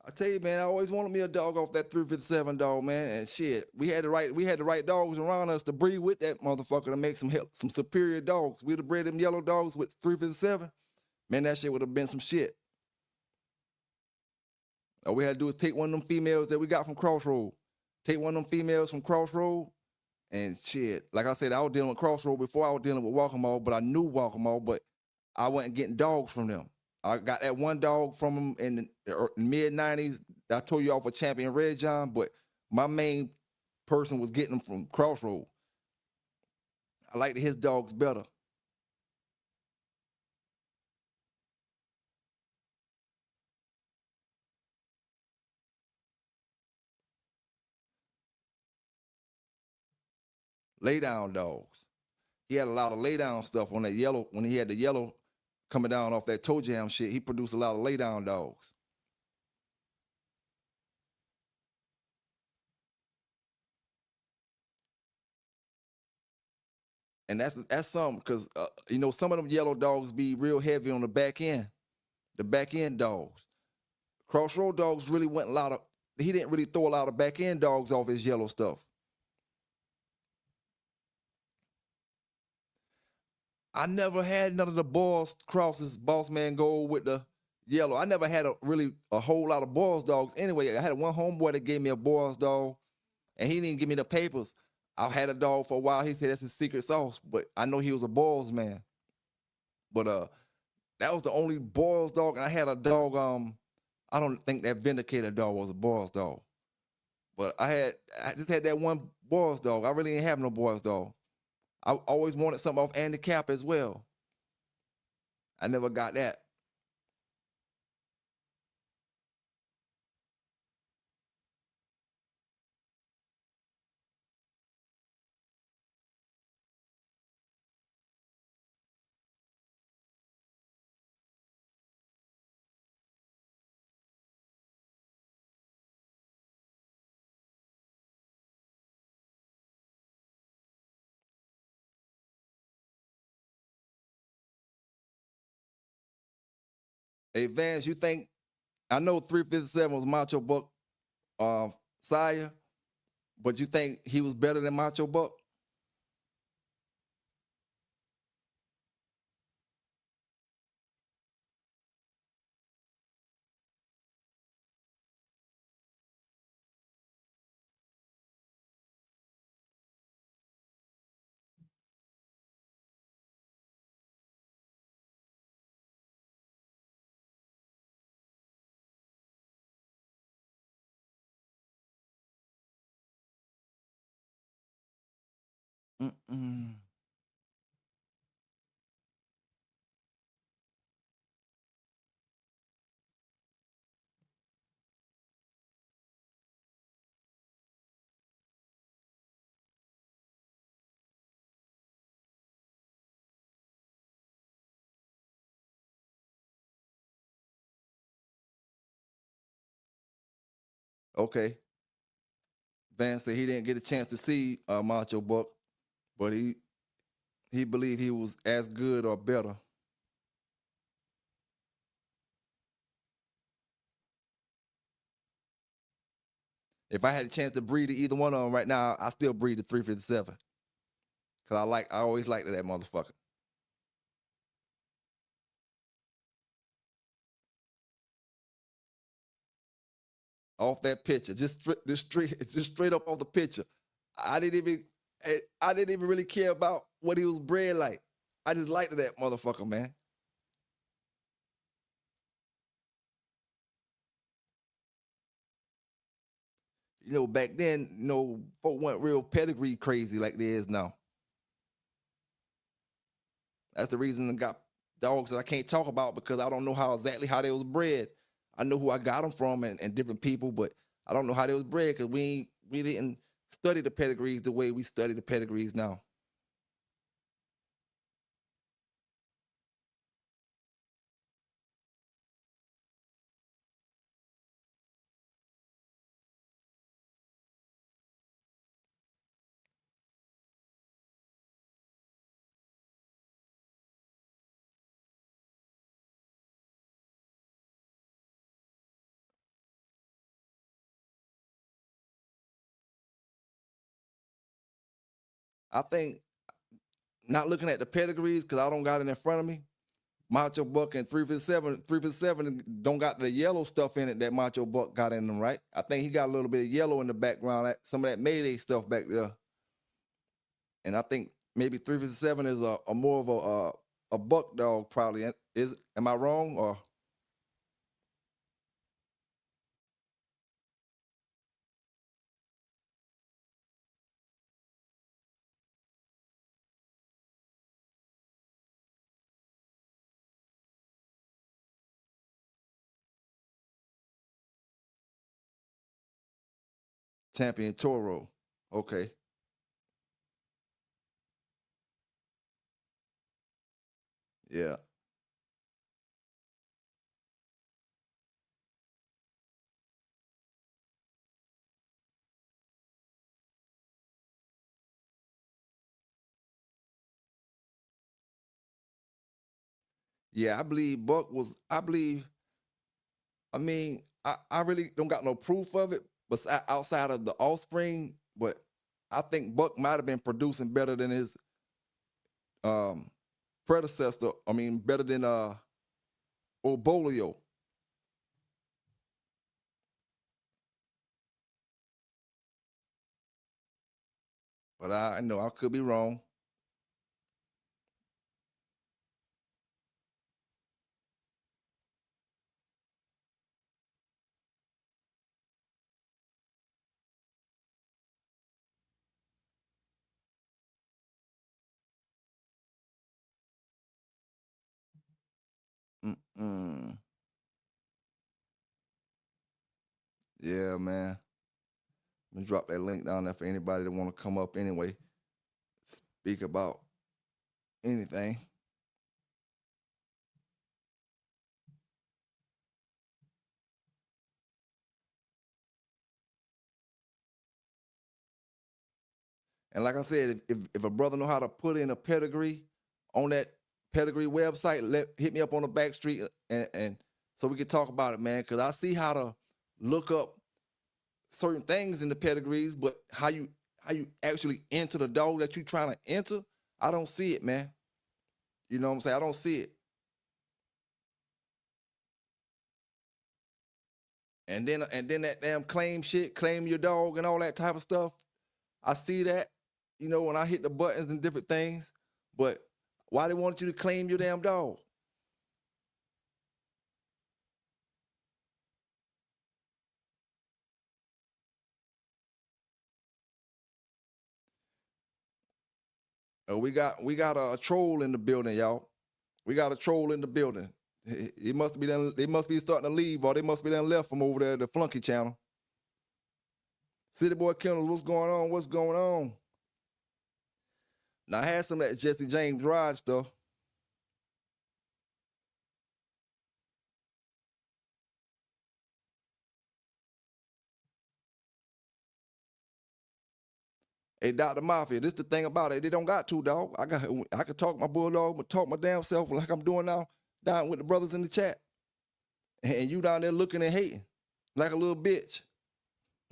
I tell you, man, I always wanted me a dog off that 357 dog, man. And shit, we had the right dogs around us to breed with that motherfucker to make some superior dogs. We'd have bred them yellow dogs with 357. Man, that shit would have been some shit. All we had to do is take one of them females that we got from Crossroad. Take one of them females from Crossroad and shit. Like I said, I was dealing with Crossroad before I was dealing with Walk'em, but I knew Walk'em, but I wasn't getting dogs from them. I got that one dog from them in the mid 90s. I told you off a champion Red John, but my main person was getting them from Crossroad. I liked his dogs better. Lay down dogs. He had a lot of lay down stuff on that yellow when he had the yellow coming down off that toe jam shit. He produced a lot of lay down dogs. And that's something because some of them yellow dogs be real heavy on the back end dogs. Crossroad dogs really went a lot of. He didn't really throw a lot of back end dogs off his yellow stuff. I never had none of the boys crosses, boss man gold with the yellow. I never had a whole lot of boys dogs. Anyway, I had one homeboy that gave me a boys dog, and he didn't give me the papers. I had a dog for a while. He said that's his secret sauce, but I know he was a boys man. But that was the only boys dog, and I had a dog. I don't think that Vindicator dog was a boys dog, but I just had that one boys dog. I really didn't have no boys dog. I always wanted something off Andy Cap as well. I never got that. Hey Vance, you think I know 357 was Macho Buck sire, but you think he was better than Macho Buck? Mm-mm. Okay. Van said he didn't get a chance to see Macho Buck, but he believed he was as good or better. If I had a chance to breed to either one of them right now, I still breed the 357 because I always liked that motherfucker. Off that picture, just straight up off the picture. I didn't even I didn't even really care about what he was bred like. I just liked that motherfucker, man. Back then, folk weren't real pedigree crazy like they is now. That's the reason I got dogs that I can't talk about because I don't know exactly how they was bred. I know who I got them from and different people, but I don't know how they was bred because we didn't study the pedigrees the way we study the pedigrees now. I think not looking at the pedigrees because I don't got it in front of me. Macho Buck and 357 don't got the yellow stuff in it that Macho Buck got in them, right? I think he got a little bit of yellow in the background, some of that Mayday stuff back there. And I think maybe 357 is a more of a buck dog probably. Am I wrong or champion Toro? Okay. Yeah. Yeah, I believe Buck was I mean, I really don't got no proof of it, but outside of the offspring, but I think Buck might have been producing better than his um predecessor. I mean, better than Obolio. But I know I could be wrong. Mm-mm. Yeah, man. Let me drop that link down there for anybody that want to come up anyway, speak about anything. And like I said, if a brother know how to put in a pedigree on that pedigree website, hit me up on the back street and so we can talk about it, man. Because I see how to look up certain things in the pedigrees, but how you actually enter the dog that you trying to enter, I don't see it, man. You know what I'm saying? I don't see it. And then that damn claim shit, claim your dog and all that type of stuff. I see that, when I hit the buttons and different things. But why they want you to claim your damn dog? We got a troll in the building, y'all. We got a troll in the building. It must be done. They must be starting to leave, or they must be done left from over there, the Flunky channel. City Boy Kennels, what's going on? What's going on? Now I had some of that Jesse James Rod stuff. Hey, Dr. Mafia, this the thing about it. They don't got to, dog. I could talk my bulldog, talk my damn self like I'm doing now, down with the brothers in the chat. And you down there looking and hating like a little bitch.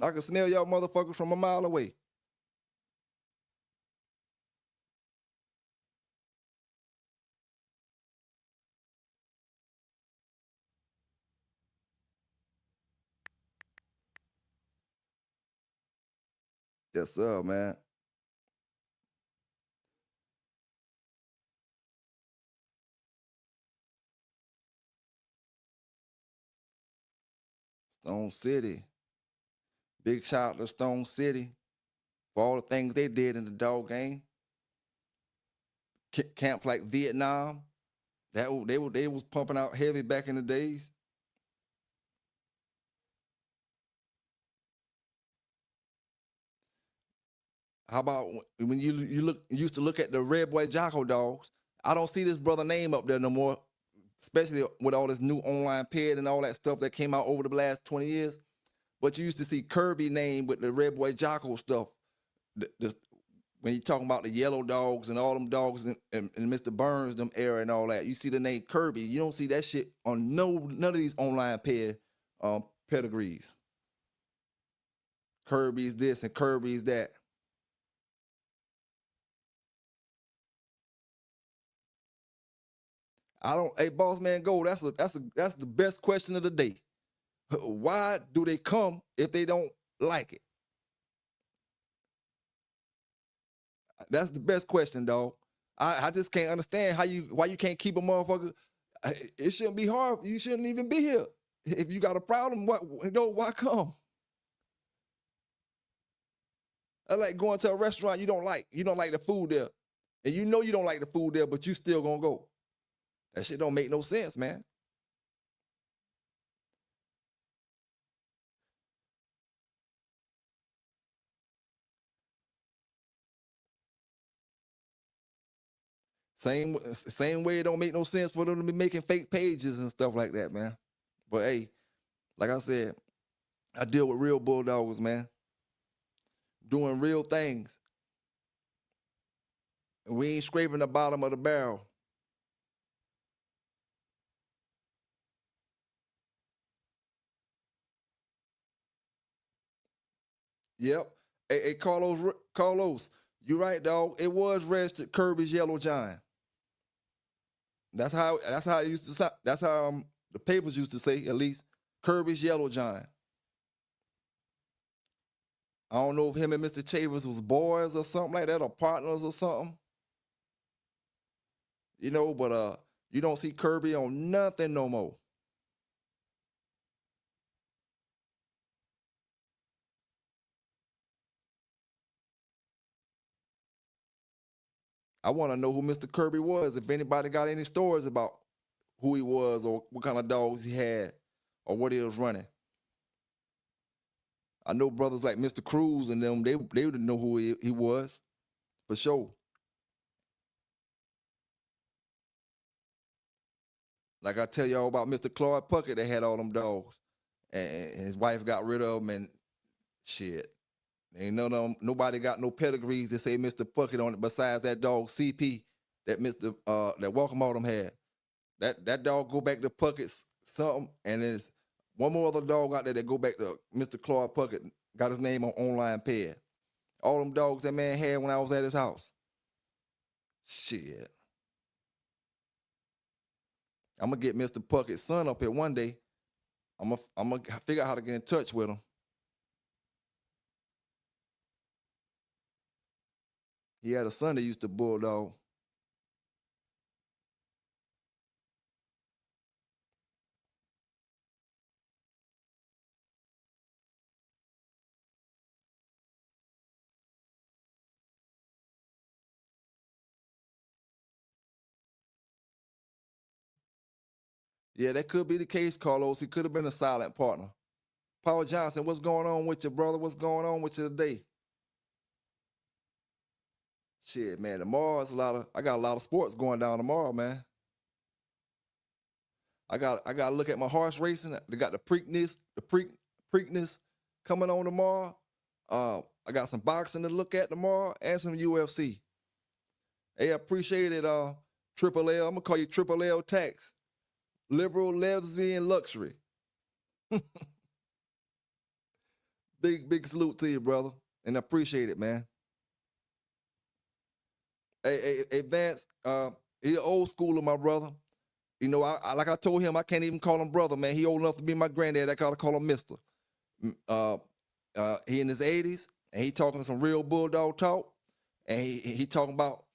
I can smell y'all motherfuckers from a mile away. Yes, sir, man. Stone City. Big shout out to Stone City for all the things they did in the dog game. Camps like Vietnam. They was pumping out heavy back in the days. How about when you used to look at the Red Boy Jocko dogs? I don't see this brother name up there no more, especially with all this new online ped and all that stuff that came out over the last 20 years. But you used to see Kirby name with the Red Boy Jocko stuff. When you talking about the yellow dogs and all them dogs and Mr. Burns, them era and all that, you see the name Kirby. You don't see that shit on none of these online pedigrees. Kirby's this and Kirby's that. I don't. Hey, boss man, go. That's the best question of the day. Why do they come if they don't like it? That's the best question, dog. I just can't understand why you can't keep a motherfucker. It shouldn't be hard. You shouldn't even be here. If you got a problem, why come? I like going to a restaurant you don't like. You don't like the food there, and you know you don't like the food there, but you still gonna go. That shit don't make no sense, man. Same way it don't make no sense for them to be making fake pages and stuff like that, man. But hey, like I said, I deal with real bulldogs, man. Doing real things. And we ain't scraping the bottom of the barrel. Yep. Hey, Carlos, you right, dog. It was registered Kirby's Yellow Giant. That's how it used to sound. That's how the papers used to say, at least, Kirby's Yellow Giant. I don't know if him and Mr. Chavers was boys or something like that, or partners or something. But you don't see Kirby on nothing no more. I want to know who Mr. Kirby was. If anybody got any stories about who he was or what kind of dogs he had or what he was running. I know brothers like Mr. Cruz and them, they would know who he was, for sure. Like I tell y'all about Mr. Claude Puckett that had all them dogs. And his wife got rid of them and shit. Ain't none of them, nobody got no pedigrees that say Mr. Puckett on it besides that dog CP that that Welcome Autumn had. That dog go back to Puckett's something, and there's one more other dog out there that go back to Mr. Claude Puckett. Got his name on online ped. All them dogs that man had when I was at his house. Shit. I'm gonna get Mr. Puckett's son up here one day. I'm gonna figure out how to get in touch with him. He had a son that used to bulldog. Yeah, that could be the case, Carlos. He could have been a silent partner. Paul Johnson, what's going on with you, brother? What's going on with you today? Shit, man. Tomorrow's I got a lot of sports going down tomorrow, man. I got to look at my horse racing. They got the Preakness coming on tomorrow. I got some boxing to look at tomorrow and some UFC. Hey, I appreciate it. Triple L. I'm gonna call you Triple L Tax. Liberal, lesbian, luxury. Big salute to you, brother, and I appreciate it, man. Hey, Vance. He old schooler, my brother. You know, like I told him, I can't even call him brother, man. He old enough to be my granddad. I gotta call him Mister. He in his 80s, and he talking some real bulldog talk, and he talking about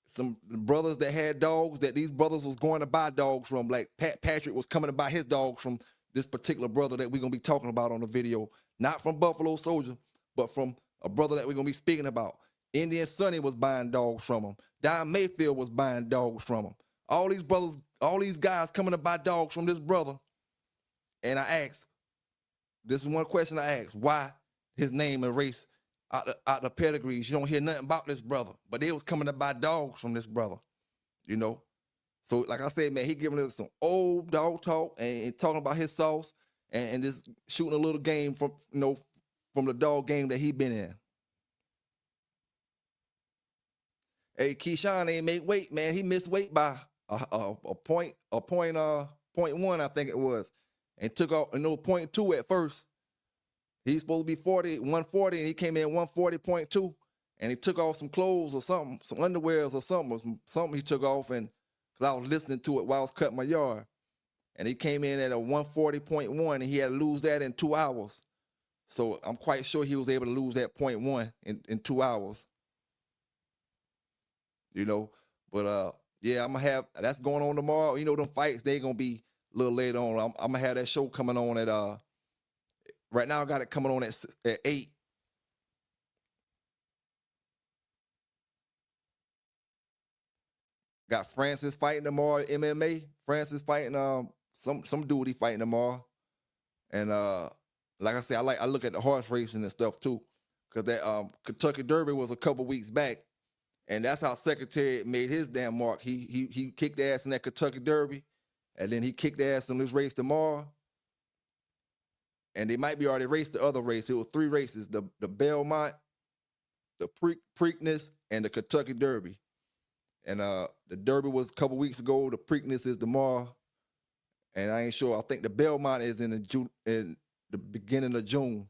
some brothers that had dogs, that these brothers was going to buy dogs from, like Patrick was coming to buy his dogs from this particular brother that we're gonna be talking about on the video, not from Buffalo Soldier, but from a brother that we're gonna be speaking about. Indian Sonny was buying dogs from him. Don Mayfield was buying dogs from him. All these brothers, all these guys coming to buy dogs from this brother. And I asked, this is one question I asked, why his name erased out the pedigrees? You don't hear nothing about this brother, but they was coming to buy dogs from this brother, you know? So like I said, man, he giving us some old dog talk and talking about his sauce and just shooting a little game from, from the dog game that he been in. Hey, Keyshawn ain't make weight, man. He missed weight by point one, I think it was, and took off 0.2 at first. He's supposed to be 140, and he came in 140.2, and he took off some clothes or something, some underwears or something he took off, and because I was listening to it while I was cutting my yard, and he came in at a 140.1, and he had to lose that in 2 hours. So I'm quite sure he was able to lose that 0.1 in 2 hours. But yeah, I'm gonna have that's going on tomorrow. Them fights, they gonna be a little later on. I'm gonna have that show coming on at right now I got it coming on at 8. Got Francis fighting tomorrow, MMA. Francis fighting some dude he fighting tomorrow. And like I said, I look at the horse racing and stuff too. Cause that Kentucky Derby was a couple weeks back. And that's how Secretariat made his damn mark. He kicked ass in that Kentucky Derby, and then he kicked ass in this race tomorrow. And they might be already raced the other race. It was 3 races: the Belmont, the Preakness, and the Kentucky Derby. And the Derby was a couple weeks ago. The Preakness is tomorrow, and I ain't sure. I think the Belmont is in the beginning of June,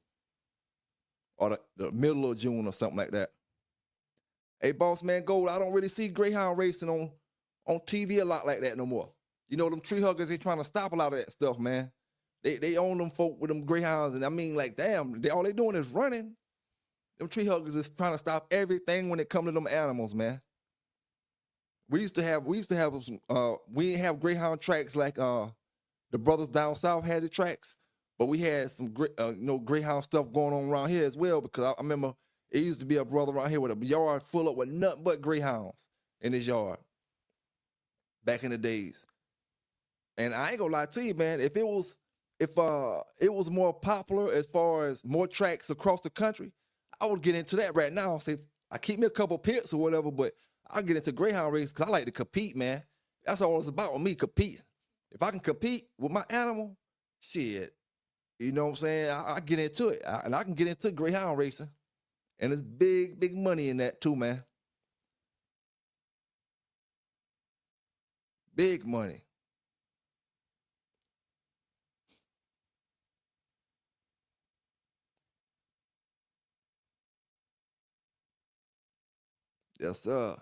or the middle of June, or something like that. Hey, Boss Man Gold, I don't really see Greyhound racing on TV a lot like that no more. Them tree huggers, they trying to stop a lot of that stuff, man. They own them folk with them Greyhounds, and I mean, like, damn, all they doing is running. Them tree huggers is trying to stop everything when it come to them animals, man. We used to have some, we didn't have Greyhound tracks like the brothers down south had the tracks, but we had some Greyhound stuff going on around here as well, because I remember it used to be a brother around here with a yard full up with nothing but Greyhounds in his yard back in the days. And I ain't gonna lie to you, man, if it was more popular as far as more tracks across the country, I would get into that right now. Say I keep me a couple pits or whatever, but I'll get into Greyhound races because I like to compete, man. That's all it's about with me, competing. If I can compete with my animal, shit, you know what I'm saying? I get into it, and I can get into Greyhound racing. And there's big money in that too, man. Big money. Yes, sir.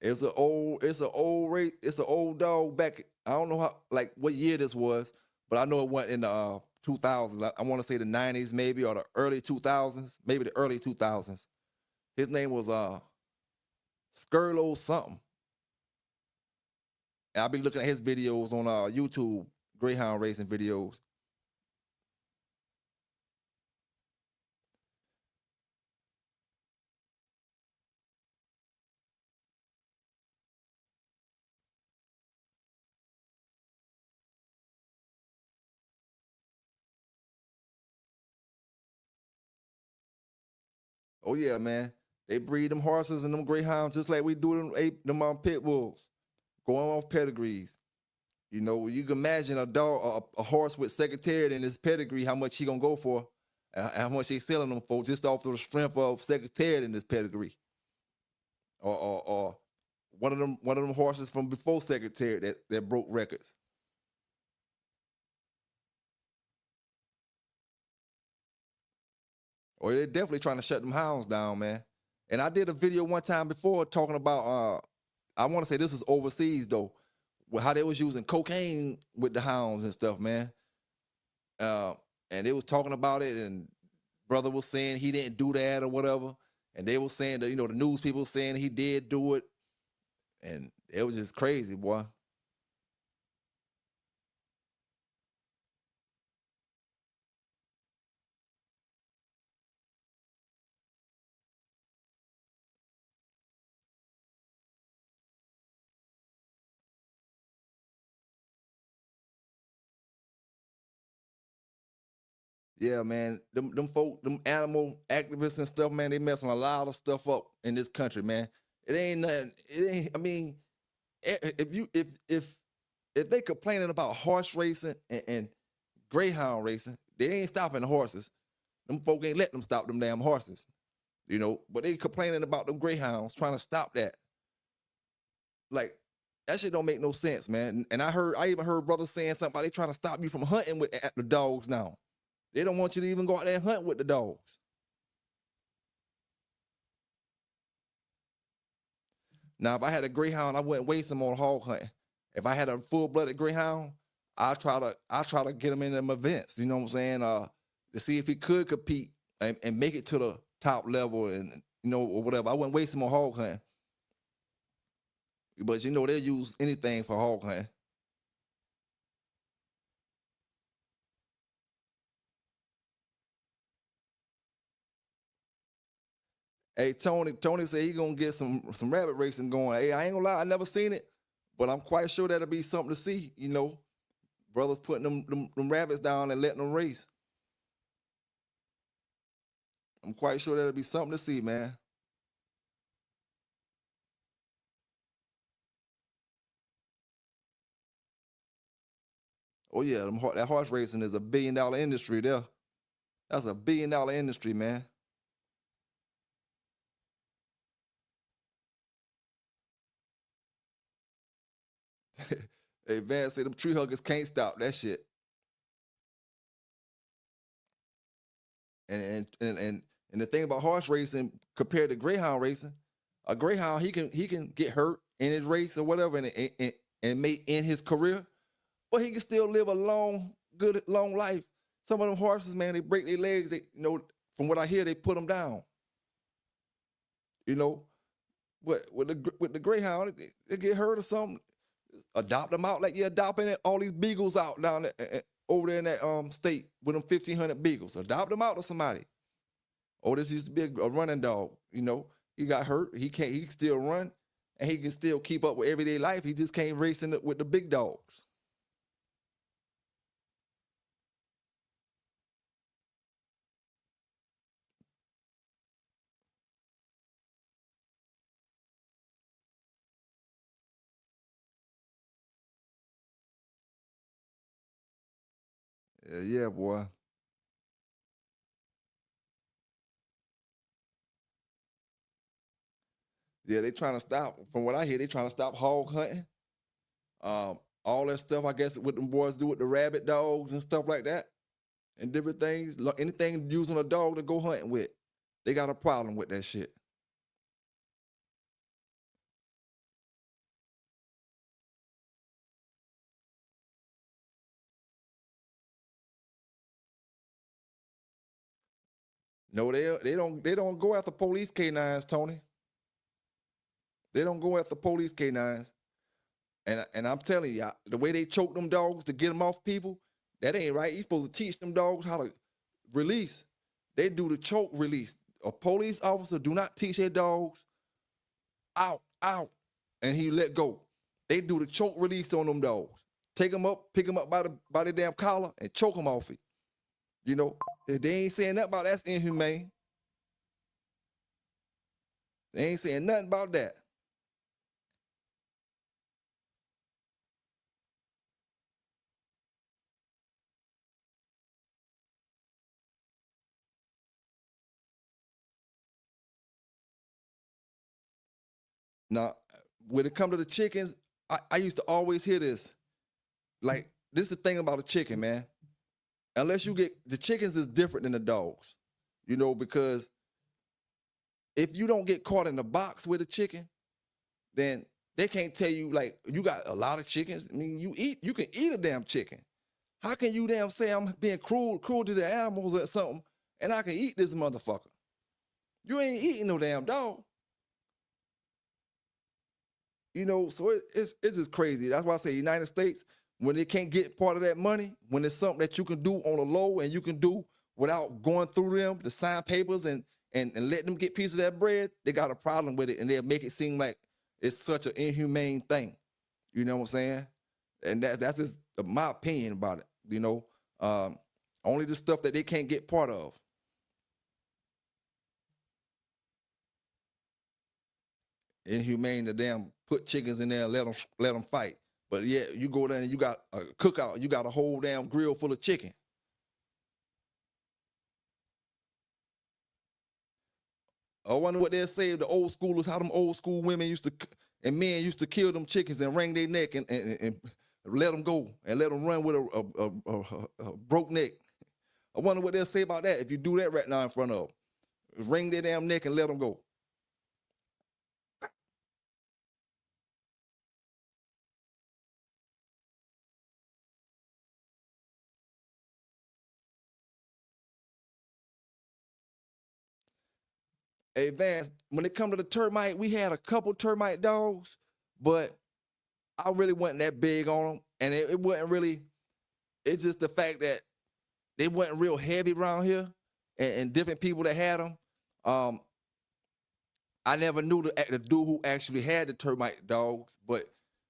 It's an old race. It's an old dog back. I don't know what year this was, but I know it went in the 2000s. I want to say the 90s maybe, or the early 2000s, maybe the early 2000s. His name was Skirlo something. And I'll be looking at his videos on YouTube, Greyhound racing videos. Oh yeah, man. They breed them horses and them greyhounds just like we do them pit bulls, going off pedigrees. You know, you can imagine a horse with Secretariat in his pedigree, how much he gonna go for, how much they selling them for, just off the strength of Secretariat in his pedigree, or one of them horses from before Secretariat that broke records. Or they're definitely trying to shut them hounds down, man. And I did a video one time before talking about I want to say this was overseas though, how they was using cocaine with the hounds and stuff, man. Uh, and they was talking about it, and brother was saying he didn't do that or whatever, and they were saying that the news people saying he did do it, and it was just crazy, boy. Yeah, man. Them folk, them animal activists and stuff, man, they messing a lot of stuff up in this country, man. It ain't nothing. It ain't. I mean, if they complaining about horse racing and greyhound racing, they ain't stopping the horses. Them folk ain't let them stop them damn horses, But they complaining about them greyhounds, trying to stop that. Like that shit don't make no sense, man. And I even heard brothers saying something about they trying to stop you from hunting with the dogs now. They don't want you to even go out there and hunt with the dogs. Now, if I had a greyhound, I wouldn't waste him on hog hunting. If I had a full-blooded greyhound, I try to get him in them events. You know what I'm saying? To see if he could compete and make it to the top level, and or whatever. I wouldn't waste him on hog hunting. But they'll use anything for hog hunting. Hey, Tony said he gonna get some rabbit racing going. Hey, I ain't gonna lie, I never seen it, but I'm quite sure that'll be something to see. Brothers putting them rabbits down and letting them race. I'm quite sure that'll be something to see, man. Oh yeah, that horse racing is $1 billion industry there. That's $1 billion industry, man. Hey, Van say them tree huggers can't stop that shit. And the thing about horse racing compared to greyhound racing, a greyhound he can get hurt in his race or whatever, and may end his career, but he can still live a good long life. Some of them horses, man, they break their legs. From what I hear, they put them down. You know, but with the greyhound, they get hurt or something. Adopt them out like you're adopting all these beagles out down there, over there in that state with them 1,500 beagles. Adopt them out to somebody. Oh, this used to be a running dog. He got hurt. He can't. He can still run, and he can still keep up with everyday life. He just can't race with the big dogs. Yeah, boy. Yeah, they trying to stop. From what I hear, they trying to stop hog hunting. All that stuff, I guess, what them boys do with the rabbit dogs and stuff like that, and different things. Anything using a dog to go hunting with, they got a problem with that shit. No, they don't go after police canines, Tony. They don't go after police canines. And I'm telling you, the way they choke them dogs to get them off people, that ain't right. You supposed to teach them dogs how to release. They do the choke release. A police officer do not teach their dogs out, out, and he let go. They do the choke release on them dogs. Take them up, pick them up by the damn collar, and choke them off it. They ain't saying nothing about that's inhumane. They ain't saying nothing about that. Now, when it comes to the chickens, I used to always hear this. Like, this is the thing about a chicken, man. Unless you get the chickens is different than the dogs, because if you don't get caught in the box with a chicken, then they can't tell you like you got a lot of chickens. I mean, you can eat a damn chicken. How can you damn say I'm being cruel to the animals or something, and I can eat this motherfucker? You ain't eating no damn dog. So it's just crazy. That's why I say United States, when they can't get part of that money, when it's something that you can do on the low and you can do without going through them to sign papers and let them get piece of that bread, they got a problem with it, and they'll make it seem like it's such an inhumane thing. You know what I'm saying? And that's just my opinion about it. Only the stuff that they can't get part of. Inhumane to damn put chickens in there and let them fight. But yeah, you go there and you got a cookout, you got a whole damn grill full of chicken. I wonder what they'll say, the old schoolers, how them old school women and men used to kill them chickens and wring their neck and let them go and let them run with a broke neck. I wonder what they'll say about that if you do that right now in front of them. Wring their damn neck and let them go. Hey, Vance, when it come to the termite, we had a couple termite dogs, but I really wasn't that big on them. And it wasn't really, it's just the fact that they wasn't real heavy around here and different people that had them. I never knew the dude who actually had the termite dogs, but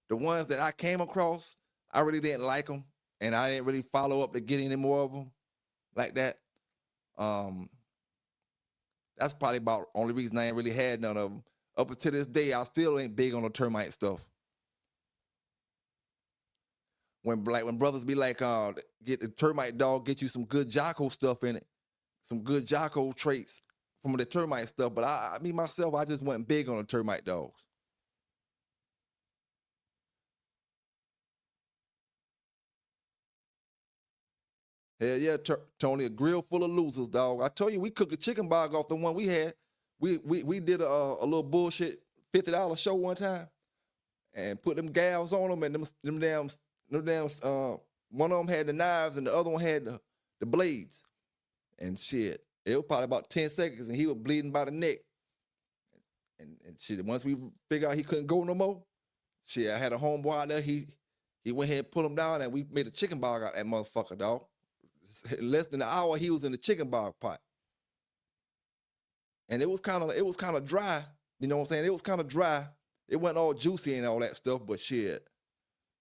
the ones that I came across, I really didn't like them. And I didn't really follow up to get any more of them like that. That's probably about the only reason I ain't really had none of them. Up until this day, I still ain't big on the termite stuff. When brothers be like, get the termite dog, get you some good Jocko stuff in it, some good Jocko traits from the termite stuff. But me myself, I just wasn't big on the termite dogs. Hell yeah, Tony, a grill full of losers, dog. I told you we cooked a chicken bog off the one we had. We did a little bullshit $50 show one time and put them gals on them and them damn one of them had the knives and the other one had the blades. And shit, it was probably about 10 seconds and he was bleeding by the neck. And shit, once we figured out he couldn't go no more, shit, I had a homeboy out there, he went ahead and pulled him down and we made a chicken bog out that motherfucker, dog. Less than an hour, he was in the chicken bog pot. And it was kind of dry. You know what I'm saying? It was kind of dry. It wasn't all juicy and all that stuff, but shit,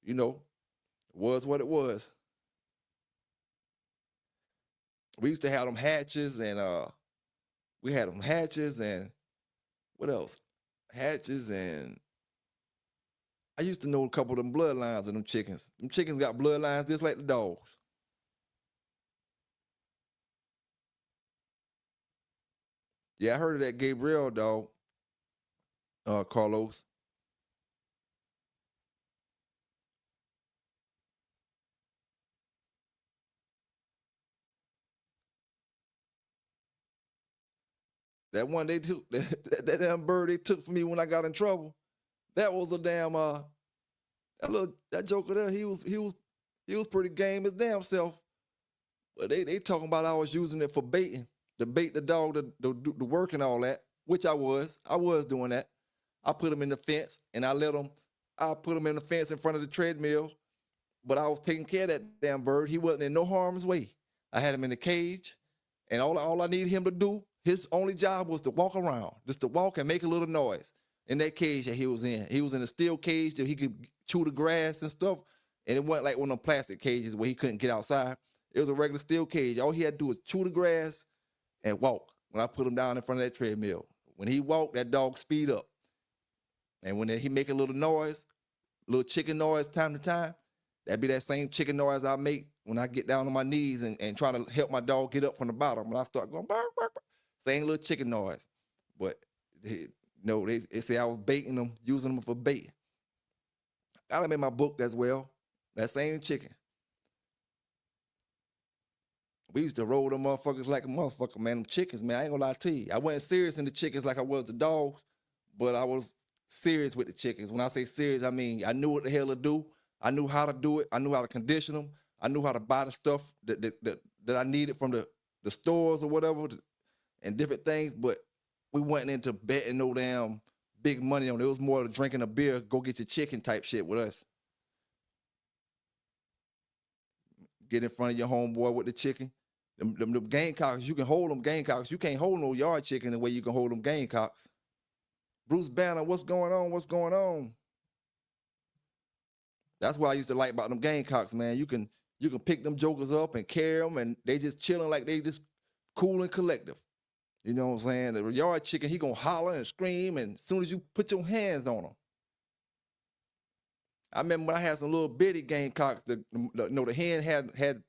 it was what it was. We used to have them hatches and we had them hatches and what else? Hatches and I used to know a couple of them bloodlines of them chickens. Them chickens got bloodlines just like the dogs. Yeah, I heard of that Gabriel dog, Carlos. That one they took, that damn bird they took from me when I got in trouble. That was a damn that joker there. He was pretty game his damn self. But they talking about I was using it for baiting, to bait the dog to do the work and all that, which I was doing that. I put him in the fence and I put him in the fence in front of the treadmill, but I was taking care of that damn bird. He wasn't in no harm's way. I had him in the cage, and all I needed him to do, his only job was to walk around, just to walk and make a little noise in that cage that he was in. He was in a steel cage that he could chew the grass and stuff, and it wasn't like one of them plastic cages where he couldn't get outside. It was a regular steel cage. All he had to do was chew the grass and walk when I put him down in front of that treadmill. When he walk, that dog speed up. And when he make a little noise, little chicken noise time to time, that be that same chicken noise I make when I get down on my knees and try to help my dog get up from the bottom. When I start going bark, bark, bark, same little chicken noise. But they say I was baiting them, using them for bait. I done made my book as well. That same chicken. We used to roll them motherfuckers like a motherfucker, man. Them chickens, man. I ain't gonna lie to you. I wasn't serious in the chickens like I was the dogs, but I was serious with the chickens. When I say serious, I mean I knew what the hell to do. I knew how to do it. I knew how to condition them. I knew how to buy the stuff that I needed from the stores or whatever and different things. But we went into betting no damn big money on it. It was more of drinking a beer, go get your chicken type shit with us. Get in front of your homeboy with the chicken. Them gamecocks, you can hold them gamecocks. You can't hold no yard chicken the way you can hold them gamecocks. Bruce Banner, what's going on? What's going on? That's what I used to like about them gamecocks, man. You can pick them jokers up and carry them, and they just chilling like they just cool and collective. You know what I'm saying? The yard chicken, he gonna holler and scream, and as soon as you put your hands on him. I remember when I had some little bitty gamecocks. The hen had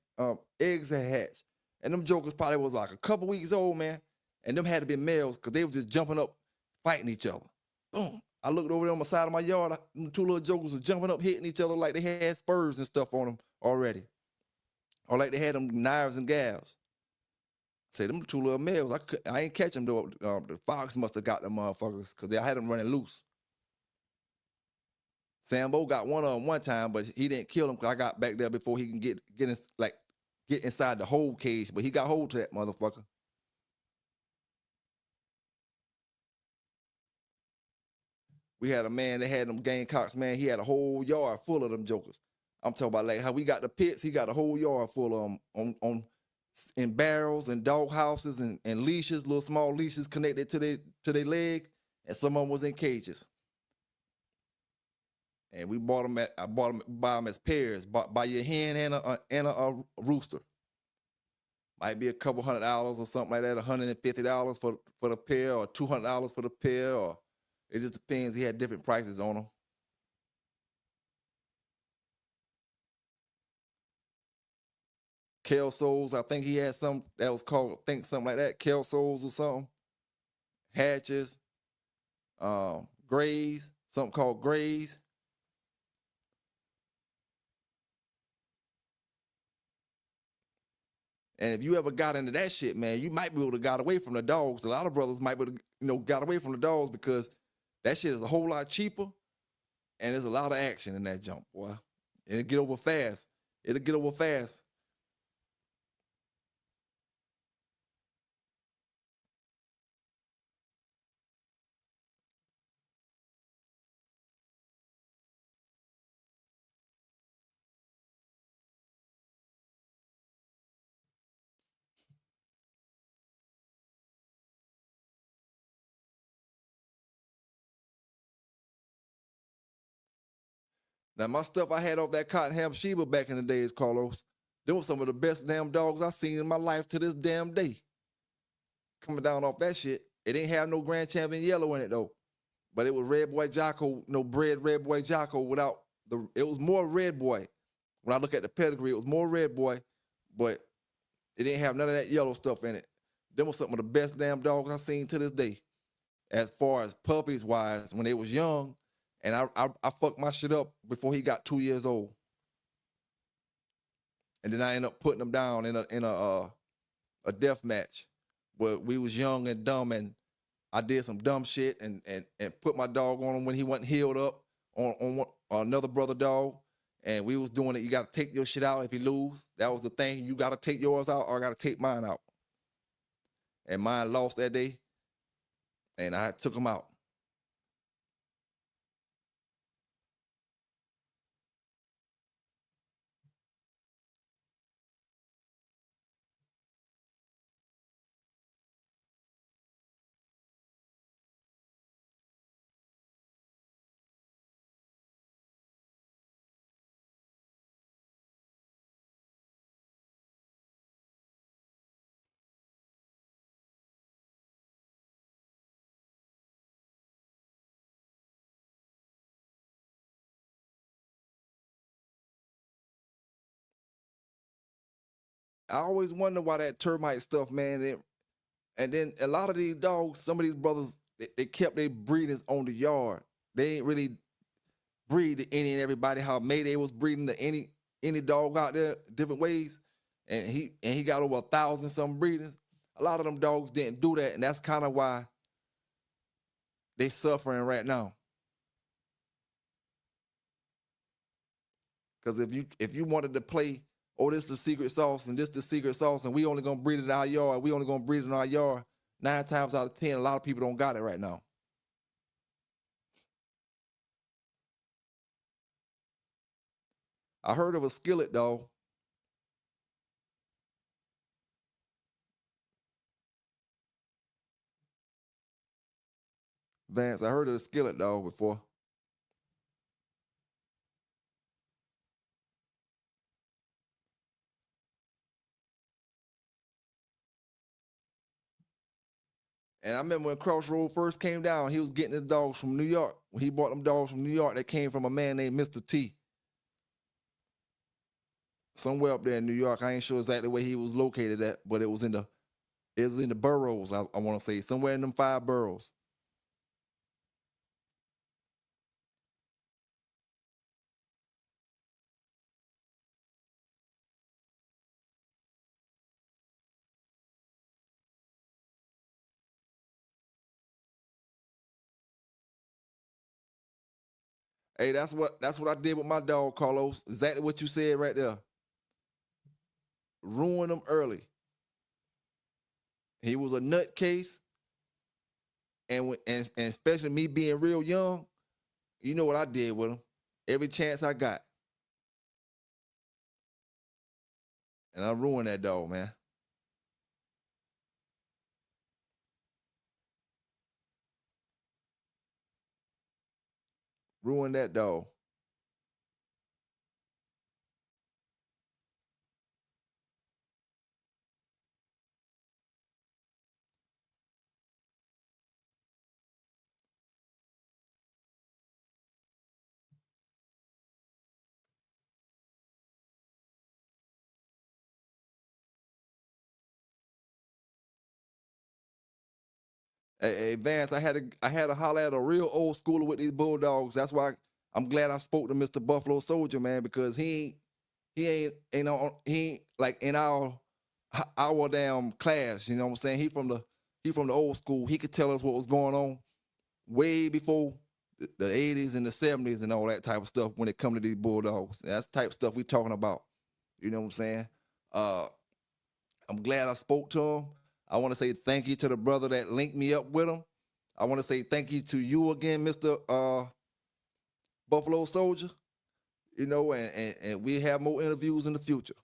eggs that hatched, and them jokers probably was like a couple weeks old, man. And them had to be males because they was just jumping up, fighting each other. Boom! I looked over there on the side of my yard. Them two little jokers were jumping up, hitting each other like they had spurs and stuff on them already, or like they had them knives and gals. Say them two little males. I ain't catch them though. The fox must have got them motherfuckers because I had them running loose. Sambo got one of them one time, but he didn't kill him because I got back there before he can get inside the whole cage. But he got hold to that motherfucker. We had a man that had them gamecocks, man. He had a whole yard full of them jokers. I'm talking about like how we got the pits. He got a whole yard full of them in barrels and dog houses and leashes, little small leashes connected to their leg, and some of them was in cages. And I buy them as pairs, buy your hen and a rooster. Might be a couple $100 or something like that, $150 for the pair, or $200 for the pair, or it just depends. He had different prices on them. Kelsos, I think he had some that was called, I think something like that, Kelsos or something. Hatches, grays, something called grays. And if you ever got into that shit, man, you might be able to got away from the dogs. A lot of brothers might be able to, got away from the dogs because that shit is a whole lot cheaper, and there's a lot of action in that jump, boy. And it'll get over fast. It'll get over fast. Now, my stuff I had off that Cottonham Sheba back in the days, Carlos, they were some of the best damn dogs I seen in my life to this damn day. Coming down off that shit. It didn't have no Grand Champion yellow in it, though. But it was Red Boy Jocko, no bred Red Boy Jocko without it was more Red Boy. When I look at the pedigree, it was more Red Boy, but it didn't have none of that yellow stuff in it. Them was some of the best damn dogs I seen to this day. As far as puppies wise, when they was young, and I fucked my shit up before he got 2 years old. And then I ended up putting him down in a death match where we was young and dumb, and I did some dumb shit and put my dog on him when he wasn't healed up on another brother dog. And we was doing it. You got to take your shit out if you lose. That was the thing. You got to take yours out, or I got to take mine out. And mine lost that day, and I took him out. I always wonder why that termite stuff, man. And then a lot of these dogs, some of these brothers, they kept their breeders on the yard. They ain't really breed to any and everybody how Mayday was breeding to any dog out there different ways. And he got over 1,000 some breeders. A lot of them dogs didn't do that, and that's kind of why they suffering right now. Because if you wanted to play, oh, this the secret sauce and this the secret sauce, and we only gonna breed it in our yard, we only gonna breed it in our yard, 9 times out of 10, a lot of people don't got it right now. I heard of a skillet though. Vance, I heard of the skillet dog before. And I remember when Crossroad first came down, he was getting his dogs from New York. When he bought them dogs from New York, they came from a man named Mr. T. Somewhere up there in New York. I ain't sure exactly where he was located at, but it was in the boroughs, I want to say, somewhere in them 5 boroughs. Hey, that's what I did with my dog, Carlos. Exactly what you said right there. Ruin him early. He was a nutcase, and especially me being real young, you know what I did with him. Every chance I got, and I ruined that dog, man. Ruined that dog. Hey, Vance, I had to holler at a real old schooler with these bulldogs. That's why I'm glad I spoke to Mr. Buffalo Soldier, man, because he ain't like in our damn class. You know what I'm saying? He from the old school. He could tell us what was going on way before the 80s and the 70s and all that type of stuff when it come to these bulldogs. That's the type of stuff we talking about. You know what I'm saying? Uh, I'm glad I spoke to him. I want to say thank you to the brother that linked me up with him. I want to say thank you to you again, Mr. Buffalo Soldier. And we have more interviews in the future.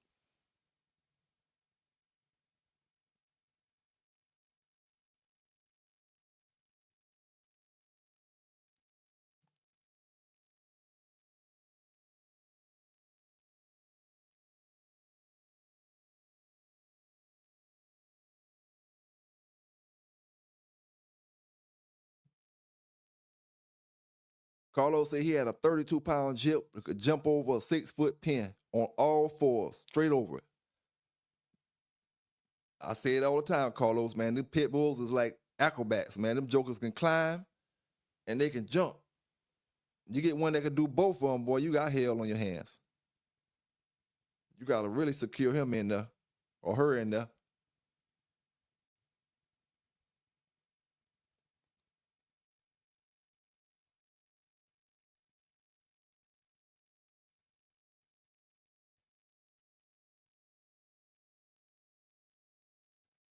Carlos said he had a 32-pound jip that could jump over a 6-foot pin on all fours, straight over it. I say it all the time, Carlos, man. Them pit bulls is like acrobats, man. Them jokers can climb and they can jump. You get one that can do both of them, boy, you got hell on your hands. You got to really secure him in there or her in there.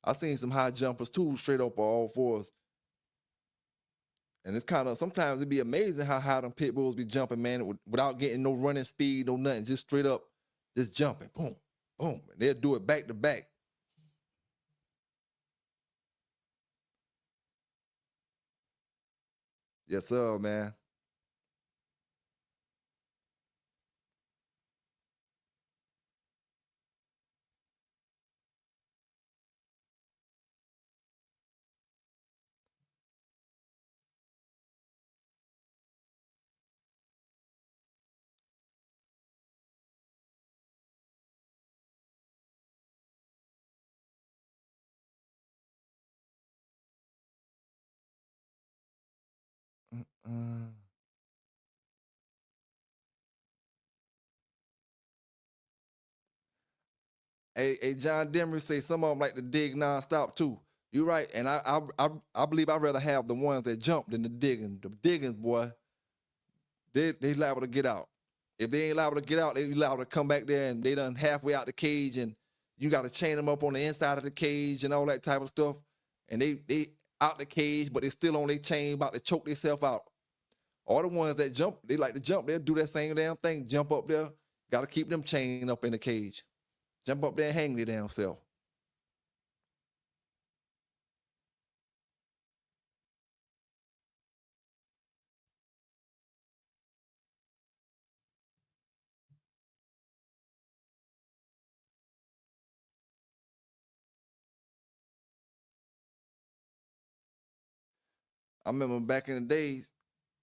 I seen some high jumpers too, straight up on all fours. And it's kind of sometimes it'd be amazing how high them pit bulls be jumping, man, without getting no running speed, no nothing, just straight up, just jumping, boom, boom. And they'll do it back to back. Yes, sir, man. Uh-uh. Hey, John Demery say some of them like to dig nonstop too. You right, and I believe I'd rather have the ones that jump than the digging. The diggings, boy, they liable to get out. If they ain't liable to get out, they liable to come back there and they done halfway out the cage, and you got to chain them up on the inside of the cage and all that type of stuff. And they out the cage, but they still on their chain, about to choke themselves out. All the ones that jump, they like to jump. They'll do that same damn thing. Jump up there. Got to keep them chained up in the cage. Jump up there and hang their damn self. I remember back in the days,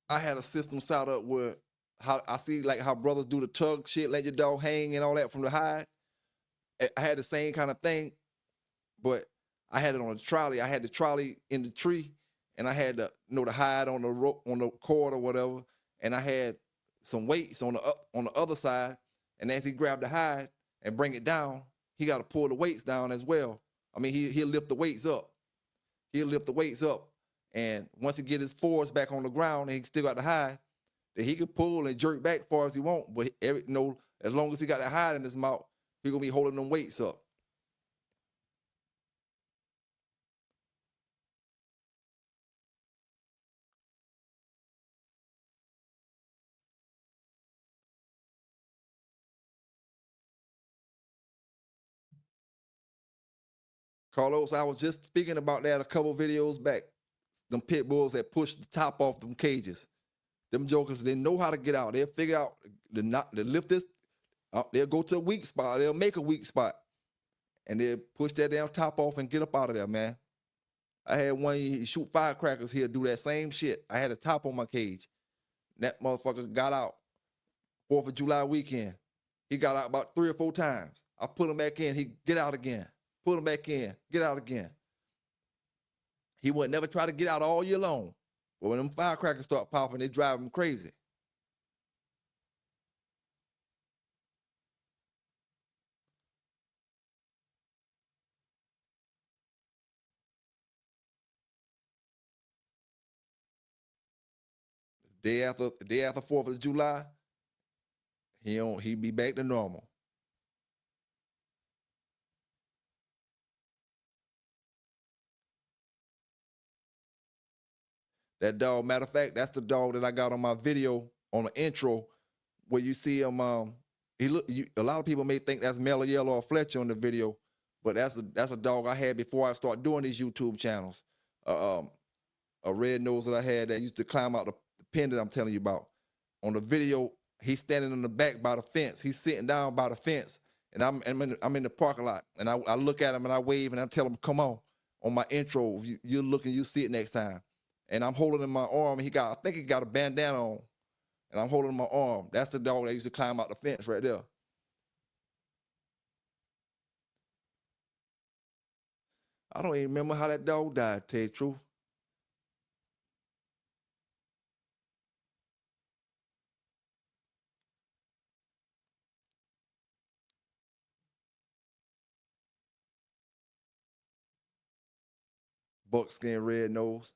I had a system set up where how I see like how brothers do the tug shit, let your dog hang and all that from the hide. I had the same kind of thing, but I had it on a trolley. I had the trolley in the tree, and I had the the hide on the rope on the cord or whatever, and I had some weights on the other side. And as he grabbed the hide and bring it down, he got to pull the weights down as well. I mean, he'll lift the weights up. He'll lift the weights up, and once he get his force back on the ground, and he still got the hide, then he can pull and jerk back as far as he want. But as long as he got that hide in his mouth, he gonna be holding them weights up. Carlos, I was just speaking about that a couple videos back. Them pit bulls that push the top off them cages. Them jokers, they know how to get out. They'll figure out the lift this. They'll go to a weak spot. They'll make a weak spot, and they'll push that damn top off and get up out of there, man. I had one, he shoot firecrackers here, do that same shit. I had a top on my cage. That motherfucker got out 4th of July weekend. He got out about 3 or 4 times. I put him back in, he get out again. Put him back in, get out again. He would never try to get out all year long. But when them firecrackers start popping, they drive him crazy. Day after 4th of July, he be back to normal. That dog, matter of fact, that's the dog that I got on my video on the intro, where you see him. A lot of people may think that's Mellow Yellow or Fletcher on the video, but that's a dog I had before I started doing these YouTube channels. A red nose that I had that used to climb out the pen that I'm telling you about. On the video, he's standing in the back by the fence. He's sitting down by the fence, and I'm in the parking lot, and I look at him and I wave and I tell him, "Come on my intro. If you're looking, you see it next time." And I'm holding in my arm. I think he got a bandana on, and I'm holding my arm. That's the dog that used to climb out the fence right there. I don't even remember how that dog died, to tell you the truth. Buckskin red nose.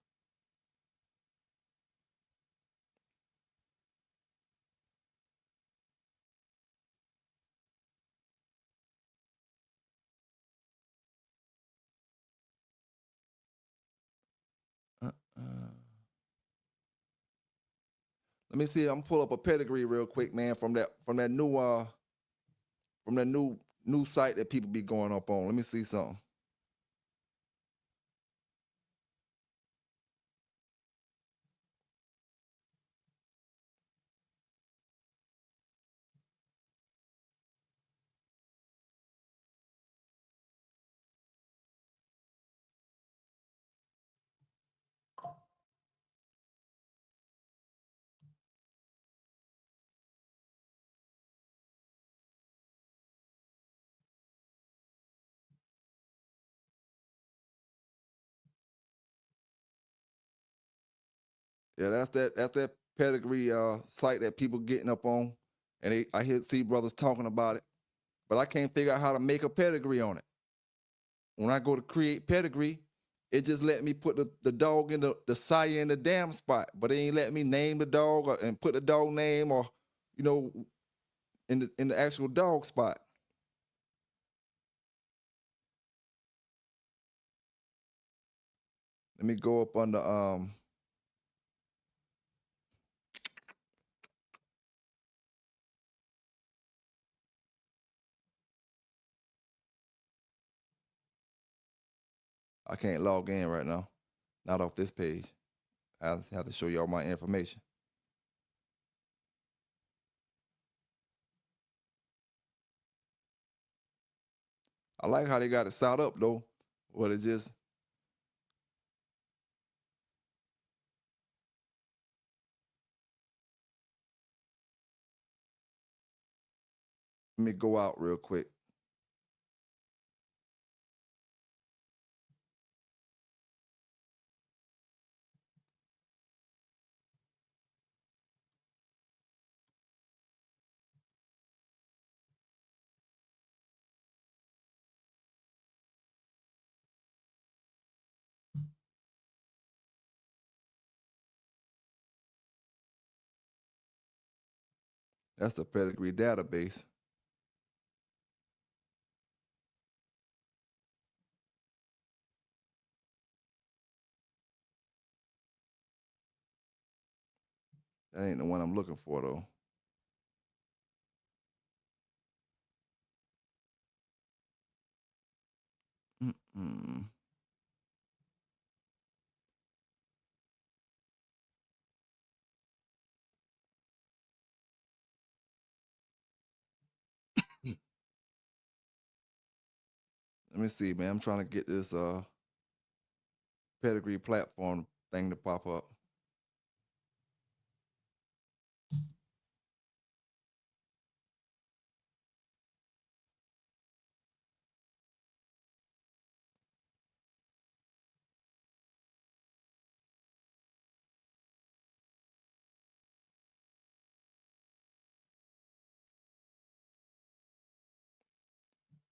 Uh-uh. Let me see. I'm gonna pull up a pedigree real quick, man, from that new site that people be going up on. Let me see something. Yeah, that's that pedigree site that people getting up on, and I see brothers talking about it, but I can't figure out how to make a pedigree on it. When I go to create pedigree, it just let me put the dog in the sire in the damn spot, but it ain't let me name the dog and put the dog name or you know in the actual dog spot. Let me go up on the I can't log in right now, not off this page. I have to show you all my information. I like how they got it set up though, but it just let me go out real quick. That's the pedigree database. That ain't the one I'm looking for though. Mm-mm. Let me see, man. I'm trying to get this pedigree platform thing to pop up.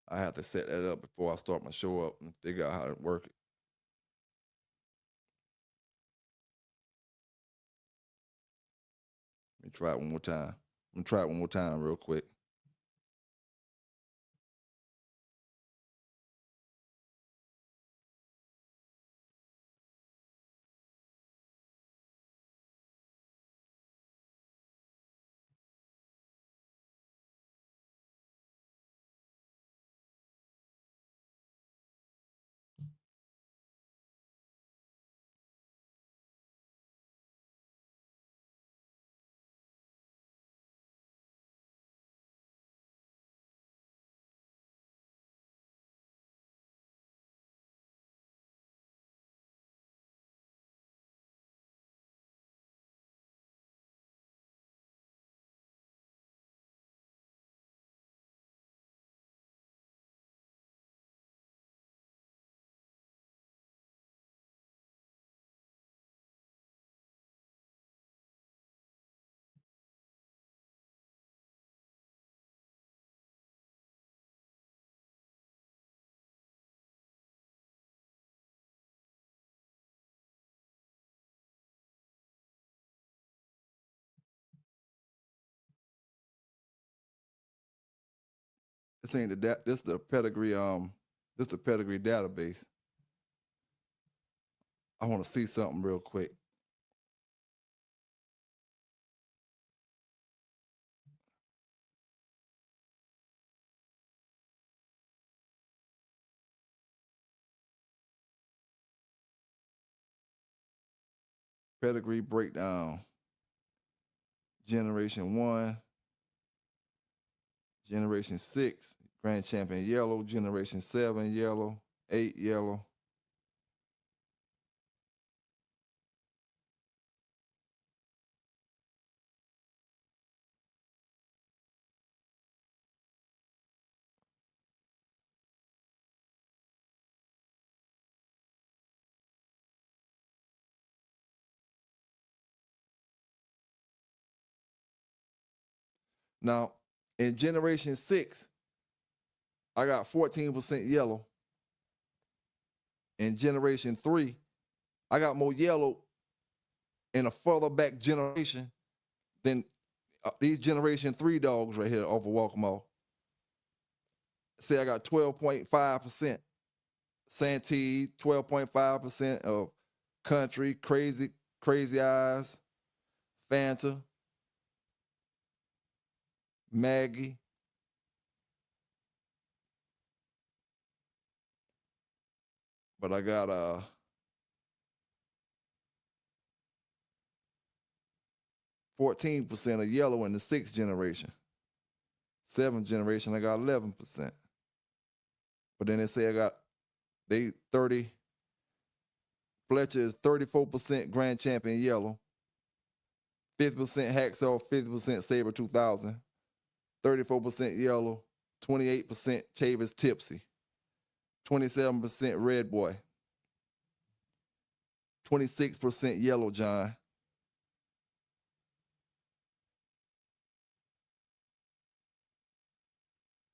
I have to set that up before I start my show up and figure out how to work it. Let me try it one more time. I'm gonna try it one more time real quick. This ain't this the pedigree this the pedigree database. I want to see something real quick. Pedigree breakdown. Generation 1, Generation 6, Grand Champion yellow, Generation 7 yellow, 8 yellow. Now, in generation 6, I got 14% yellow. In generation 3, I got more yellow in a further back generation than these generation 3 dogs right here off of Walkmore. Say I got 12.5% Santee, 12.5% of Country, Crazy Eyes, Fanta, Maggie. But I got 14% of yellow in the 6th generation. 7th generation, I got 11%. But then they say they 30. Fletcher is 34% Grand Champion yellow, 50% Hacksaw, 50% Saber 2000, 34% yellow, 28% Chavis Tipsy, 27% Red Boy, 26% Yellow John.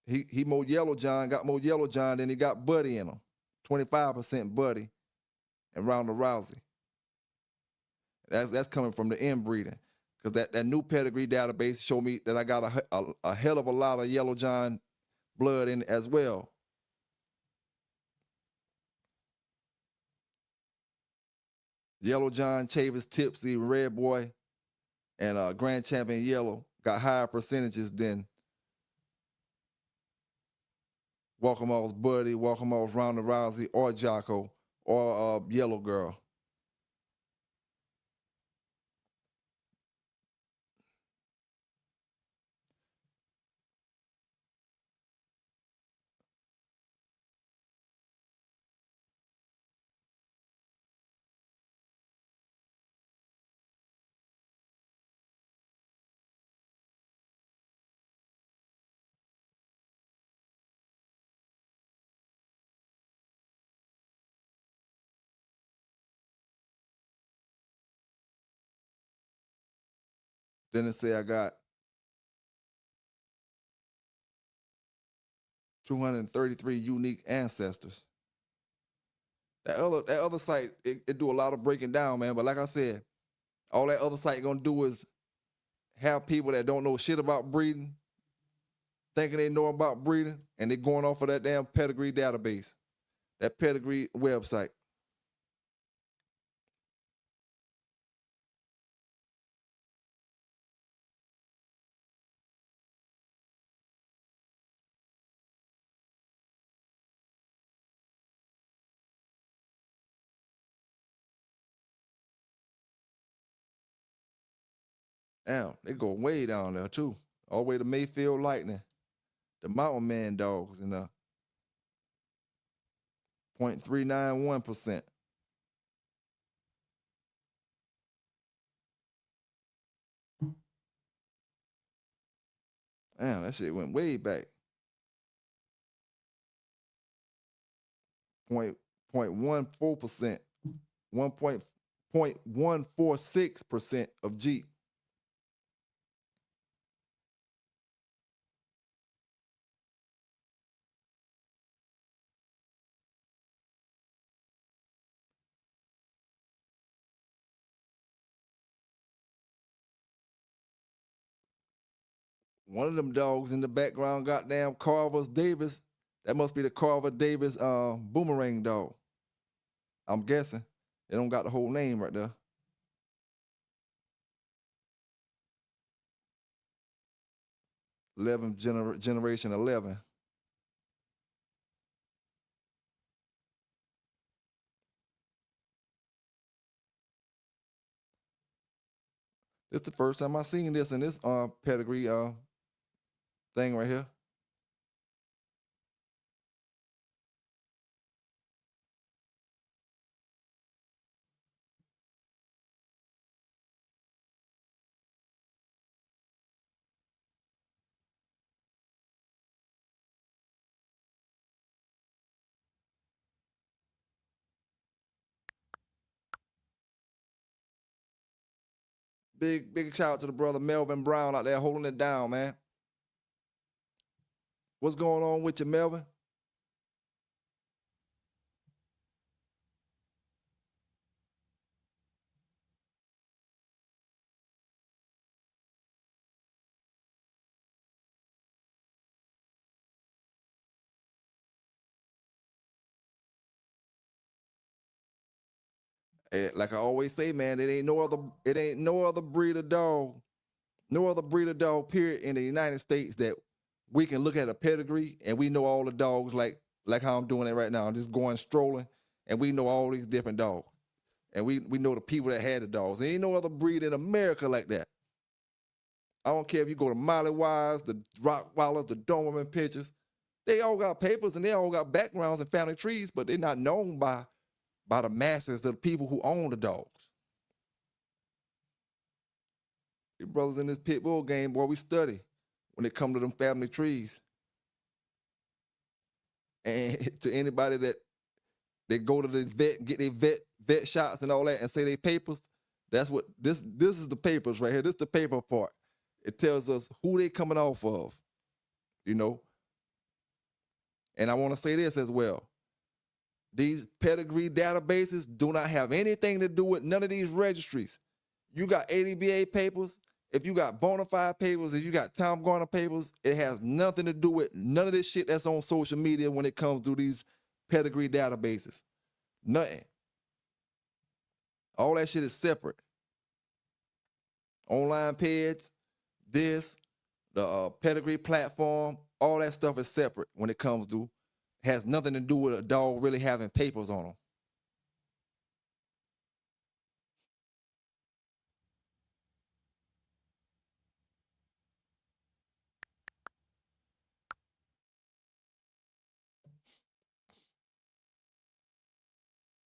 He more Yellow John, got more Yellow John than he got Buddy in him. 25% Buddy and Ronda Rousey. That's coming from the inbreeding. Because that new pedigree database showed me that I got a hell of a lot of Yellow John blood in it as well. Yellow John, Chavis, Tipsy, Red Boy, and Grand Champion Yellow got higher percentages than Walkamo's Buddy, Walkamo's Ronda Rousey, or Jocko, or Yellow Girl. Then it say I got 233 unique ancestors. That other site, it do a lot of breaking down, man. But like I said, all that other site gonna do is have people that don't know shit about breeding, thinking they know about breeding, and they going off of that damn pedigree database, that pedigree website. Damn, they go way down there too, all the way to Mayfield Lightning, the Mountain Man dogs, and 0.391%. Damn, that shit went way back. Point 0.14%, 1.146% of Jeep. One of them dogs in the background, goddamn Carver's Davis. That must be the Carver Davis boomerang dog. I'm guessing. They don't got the whole name right there. 11 generation 11. This the first time I seen this in this pedigree thing right here. Big shout out to the brother Melvin Brown out there holding it down, man. What's going on with you, Melvin? Like I always say, man, it ain't no other breed of dog, no other breed of dog, period, in the United States that we can look at a pedigree and we know all the dogs like how I'm doing it right now. I'm just going strolling and we know all these different dogs. And we know the people that had the dogs. There ain't no other breed in America like that. I don't care if you go to Molly Wise, the Rottweilers, the Doberman Pinschers. They all got papers and they all got backgrounds and family trees, but they're not known by the masses, the people who own the dogs. Your brothers in this pit bull game, boy, we study when it come to them family trees. And to anybody that they go to the vet, get their vet shots and all that, and say they papers, that's what this is the papers right here. This is the paper part. It tells us who they coming off of, you know. And I want to say this as well. These pedigree databases do not have anything to do with none of these registries. You got ADBA papers, if you got bona fide papers, if you got Tom Garner papers, it has nothing to do with none of this shit that's on social media when it comes to these pedigree databases. Nothing. All that shit is separate. Online peds, this, the pedigree platform, all that stuff is separate when it comes to, has nothing to do with a dog really having papers on them.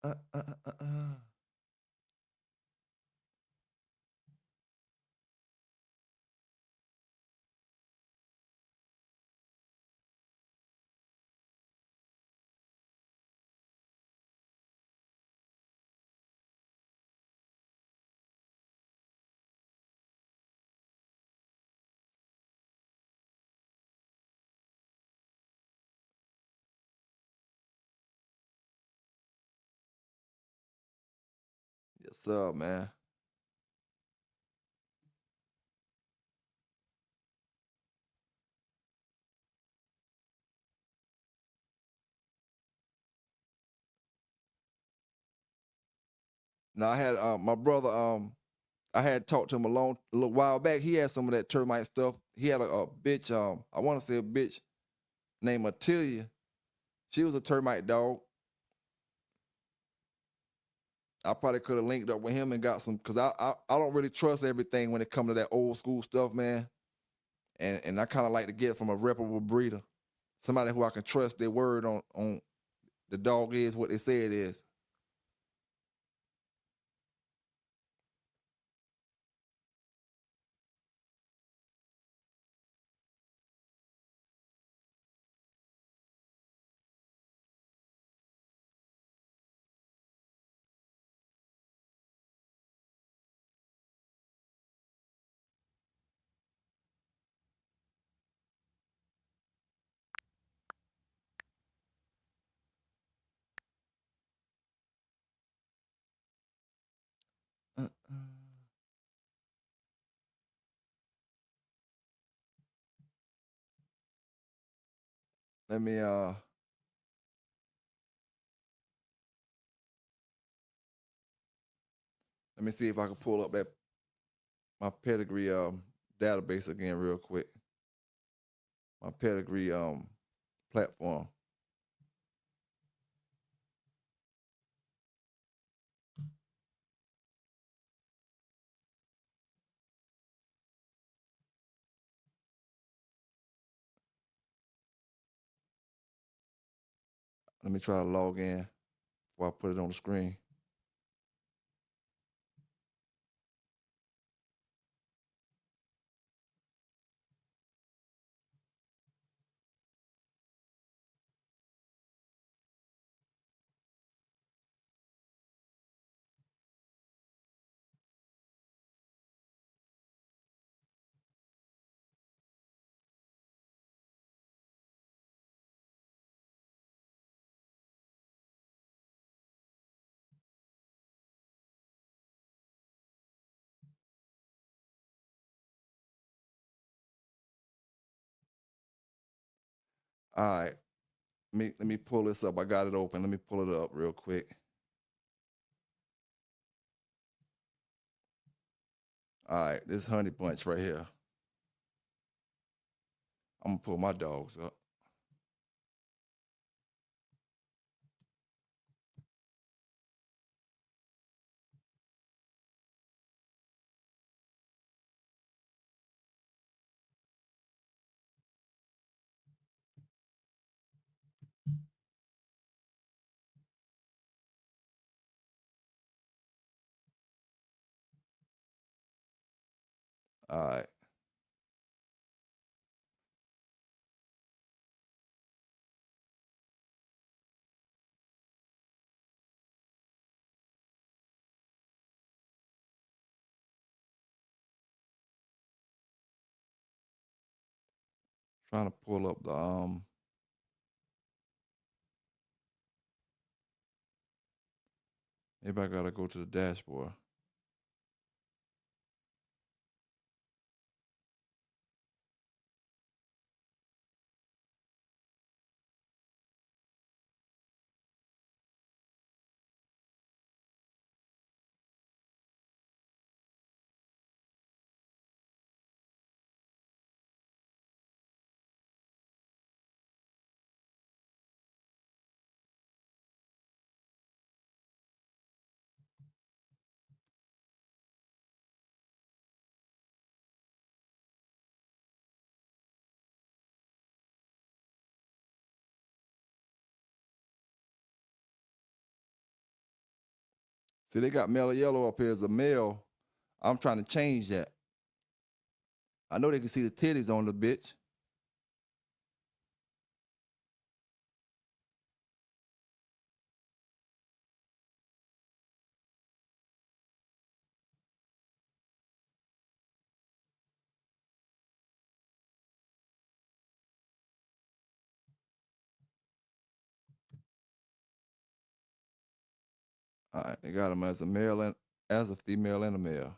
Uh, uh, uh, uh. Yes, sir, man. Now I had my brother. I had talked to him a little while back. He had some of that termite stuff. He had a bitch. I want to say a bitch named Atilia. She was a termite dog. I probably could have linked up with him and got some because I don't really trust everything when it comes to that old school stuff, man. And I kind of like to get it from a reputable breeder, somebody who I can trust their word on the dog is what they say it is. Uh, uh. Let me let me see if I can pull up that my pedigree database again real quick. My pedigree platform. Let me try to log in before I put it on the screen. All right. Let me pull this up. I got it open. Let me pull it up real quick. All right, this honey bunch right here. I'm gonna pull my dogs up. All right. Trying to pull up the. Maybe I gotta go to the dashboard. See, they got male yellow up here as a male. I'm trying to change that. I know they can see the titties on the bitch. All right, they got them as a male and as a female and a male.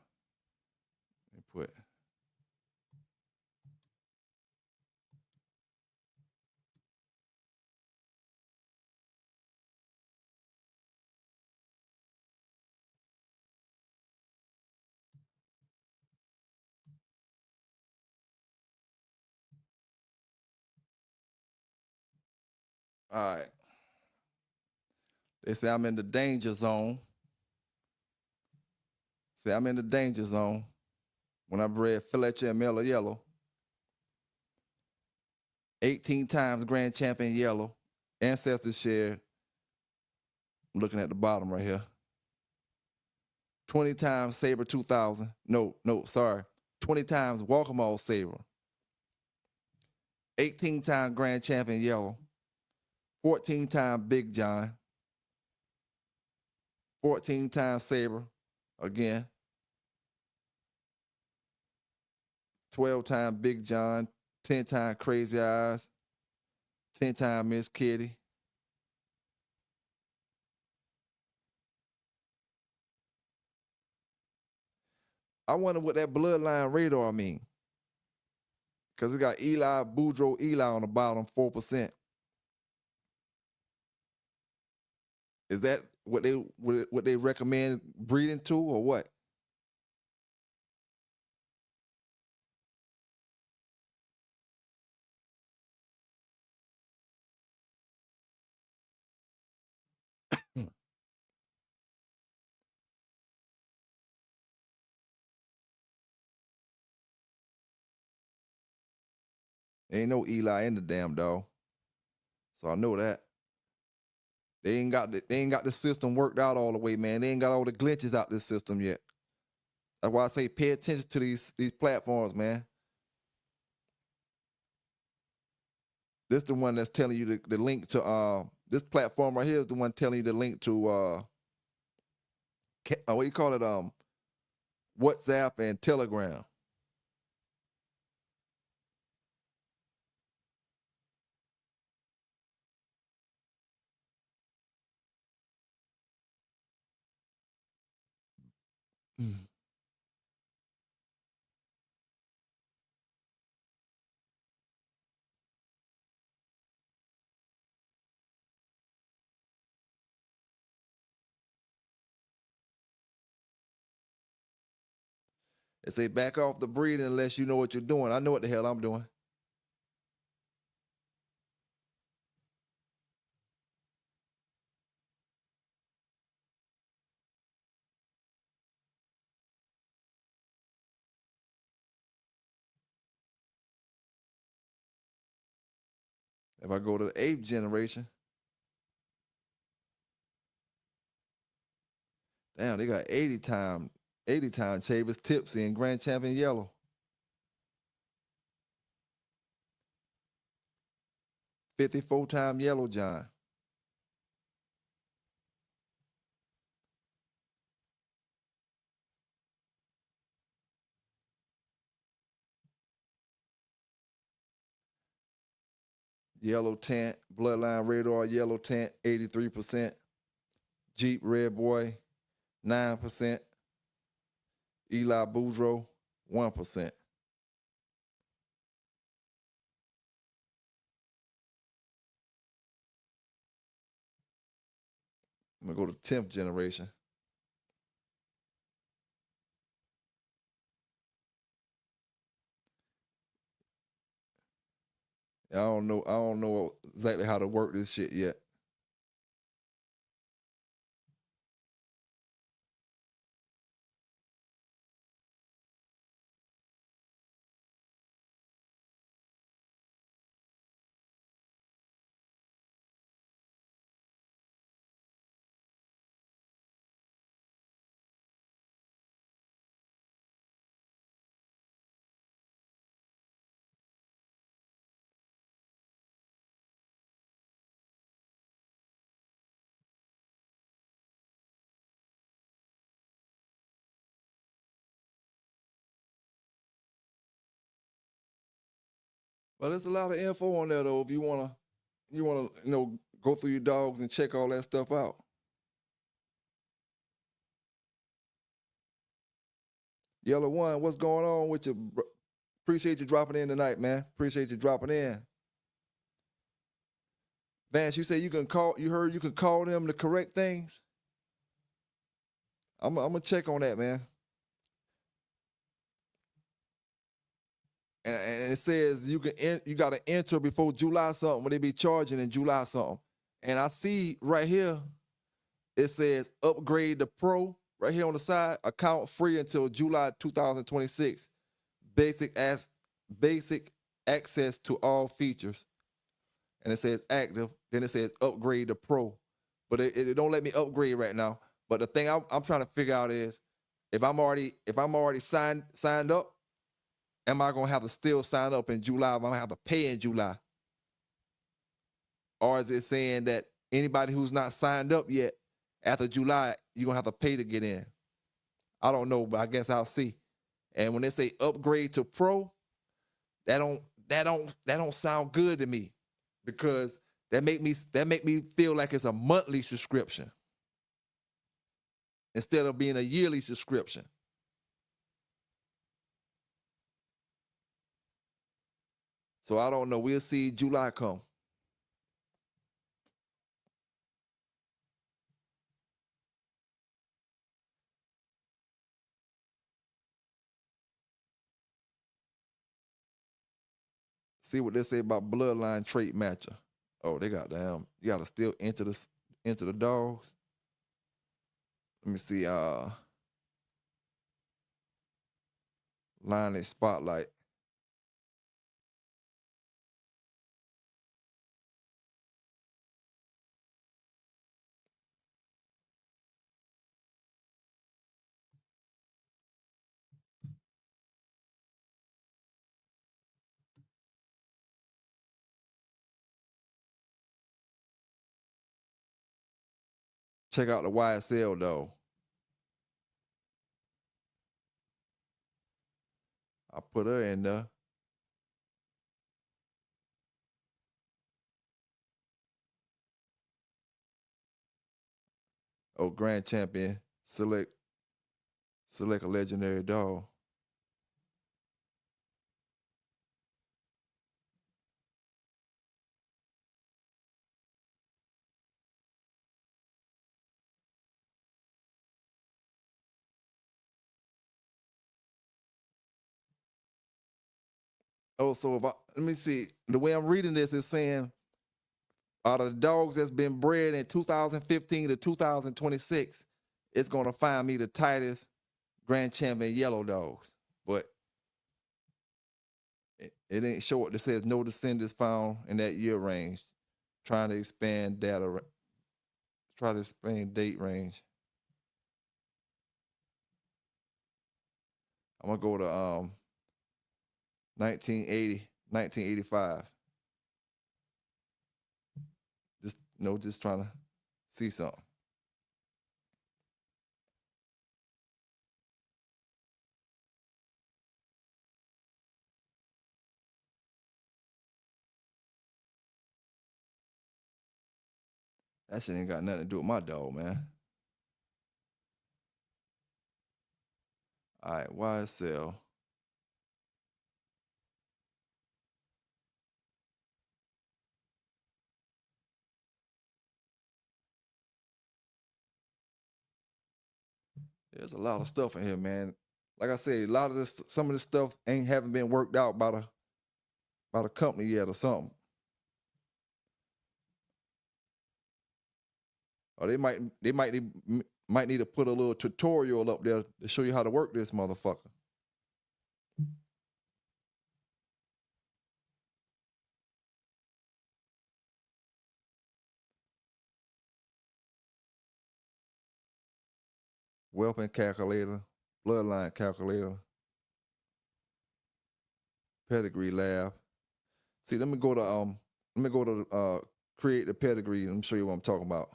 They put. All right. They say I'm in the danger zone. Say I'm in the danger zone when I bred Fletcher and Miller Yellow. 18 times grand champion yellow. Ancestors shared. I'm looking at the bottom right here. 20 times Saber 2000. No, sorry. 20 times Walker Saber. 18 time grand champion yellow. 14 time Big John. 14 times Saber again. 12 time Big John. 10 time Crazy Eyes. 10 time Miss Kitty. I wonder what that bloodline radar mean. Because it got Eli, Boudreaux, Eli on the bottom, 4%. Is that what they recommend breeding to or what? Ain't no Eli in the damn dog. So I know that. They ain't got the system worked out all the way, man. They ain't got all the glitches out this system yet. That's why I say pay attention to these platforms, man. This the one that's telling you the link to this platform right here is the one telling you the link to what you call it WhatsApp and Telegram. Mm. They say back off the breeding unless you know what you're doing. I know what the hell I'm doing. If I go to the 8th generation, damn, they got 80 time Chavis Tipsy and Grand Champion Yellow. 54 time Yellow John. Yellow tint, Bloodline Radar Yellow tint, 83%. Jeep Red Boy, 9%. Eli Boudreaux, 1%. I'm gonna go to 10th generation. I don't know exactly how to work this shit yet. But there's a lot of info on there though. If you wanna, go through your dogs and check all that stuff out. Yellow One, what's going on with you? Appreciate you dropping in tonight, man. Appreciate you dropping in. Vance, you say you can call. You heard you can call them to correct things. I'm gonna check on that, man. And it says you got to enter before July something when they be charging in July something. And I see right here it says upgrade the pro right here on the side, account free until July 2026. Basic access to all features. And it says active. Then it says upgrade the pro. But it don't let me upgrade right now. But the thing I'm trying to figure out is if I'm already signed up, am I gonna have to still sign up in July? Am I gonna have to pay in July? Or is it saying that anybody who's not signed up yet after July, you're gonna have to pay to get in? I don't know, but I guess I'll see. And when they say upgrade to pro, that don't sound good to me because that make me feel like it's a monthly subscription instead of being a yearly subscription. So I don't know. We'll see July come. See what they say about bloodline trait matcher. Oh, they got damn. You gotta still enter the dogs. Let me see. Lineage spotlight. Check out the YSL though. I put her in there. Oh, grand champion. Select a legendary dog. Oh, so if let me see. The way I'm reading this is saying out of the dogs that's been bred in 2015 to 2026, it's gonna find me the tightest grand champion yellow dogs. But it ain't short. It says no descendants found in that year range. Trying to expand data. Try to expand date range. I'm gonna go to 1980, 1985. Just trying to see something. That shit ain't got nothing to do with my dog, man. All right, YSL. There's a lot of stuff in here, man. Like I said, some of this stuff haven't been worked out by the company yet or something. Or they might need to put a little tutorial up there to show you how to work this motherfucker. Weapon calculator, bloodline calculator, pedigree lab. See, let me go to create the pedigree. Let me show you what I'm talking about.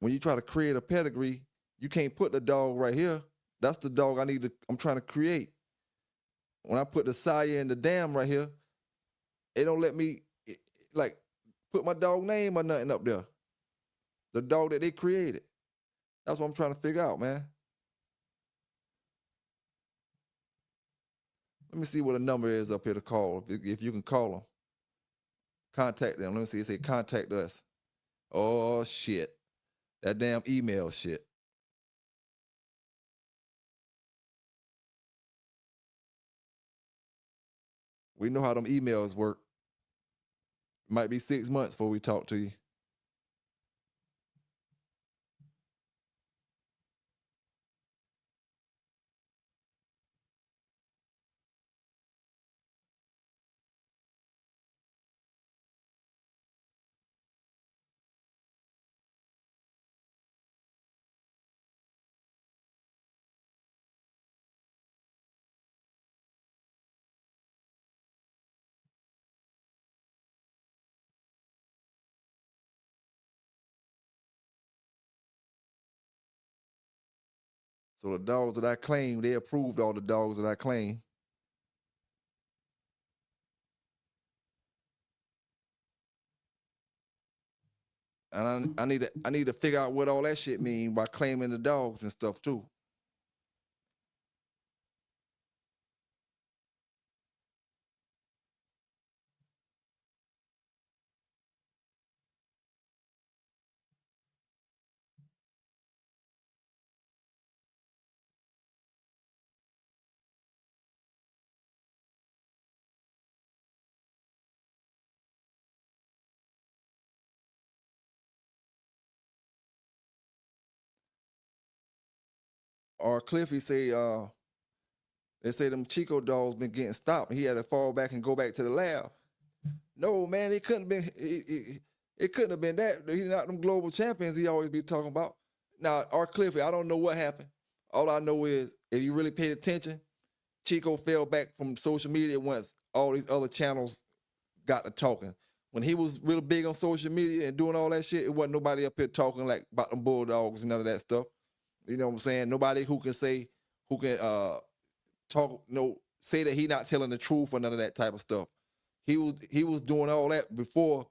When you try to create a pedigree, you can't put the dog right here. That's the dog I'm trying to create. When I put the sire and the dam right here, it don't let me like put my dog name or nothing up there. The dog that they created. That's what I'm trying to figure out, man. Let me see what a number is up here to call. If you can call them. Contact them. Let me see. It say contact us. Oh, shit. That damn email shit. We know how them emails work. Might be 6 months before we talk to you. So the dogs that I claim, they approved all the dogs that I claim. And I need to figure out what all that shit mean by claiming the dogs and stuff too. Or Cliffy say, they say them Chico dogs been getting stopped. He had to fall back and go back to the lab. No, man, it couldn't been. It couldn't have been that. He's not them global champions he always be talking about. Now, R. Cliffy, I don't know what happened. All I know is if you really paid attention, Chico fell back from social media once all these other channels got to talking. When he was real big on social media and doing all that shit, it wasn't nobody up here talking like about them Bulldogs and none of that stuff. You know what I'm saying? Nobody who can talk, say that he not telling the truth or none of that type of stuff. He was doing all that before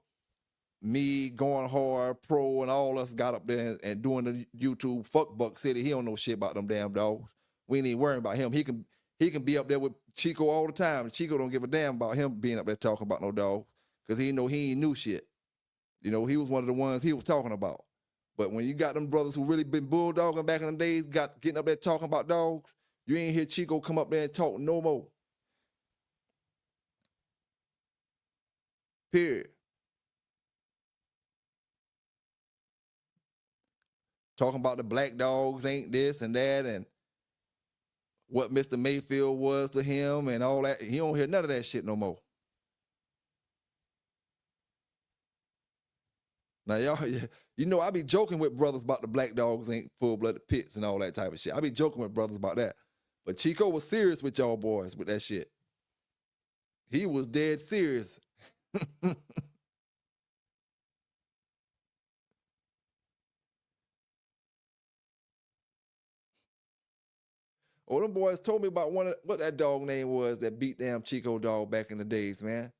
me going hard, pro, and all us got up there and doing the YouTube fuck Buck City. He don't know shit about them damn dogs. We ain't even worrying about him. He can be up there with Chico all the time. Chico don't give a damn about him being up there talking about no dog because he ain't knew shit. You know, he was one of the ones he was talking about. But when you got them brothers who really been bulldogging back in the days, getting up there talking about dogs, you ain't hear Chico come up there and talk no more. Period. Talking about the black dogs ain't this and that and what Mr. Mayfield was to him and all that. He don't hear none of that shit no more. Now, y'all, you know, I be joking with brothers about the black dogs ain't full-blooded pits and all that type of shit. I be joking with brothers about that. But Chico was serious with y'all boys with that shit. He was dead serious. Oh, them boys told me about what that dog name was that beat damn Chico dog back in the days, man.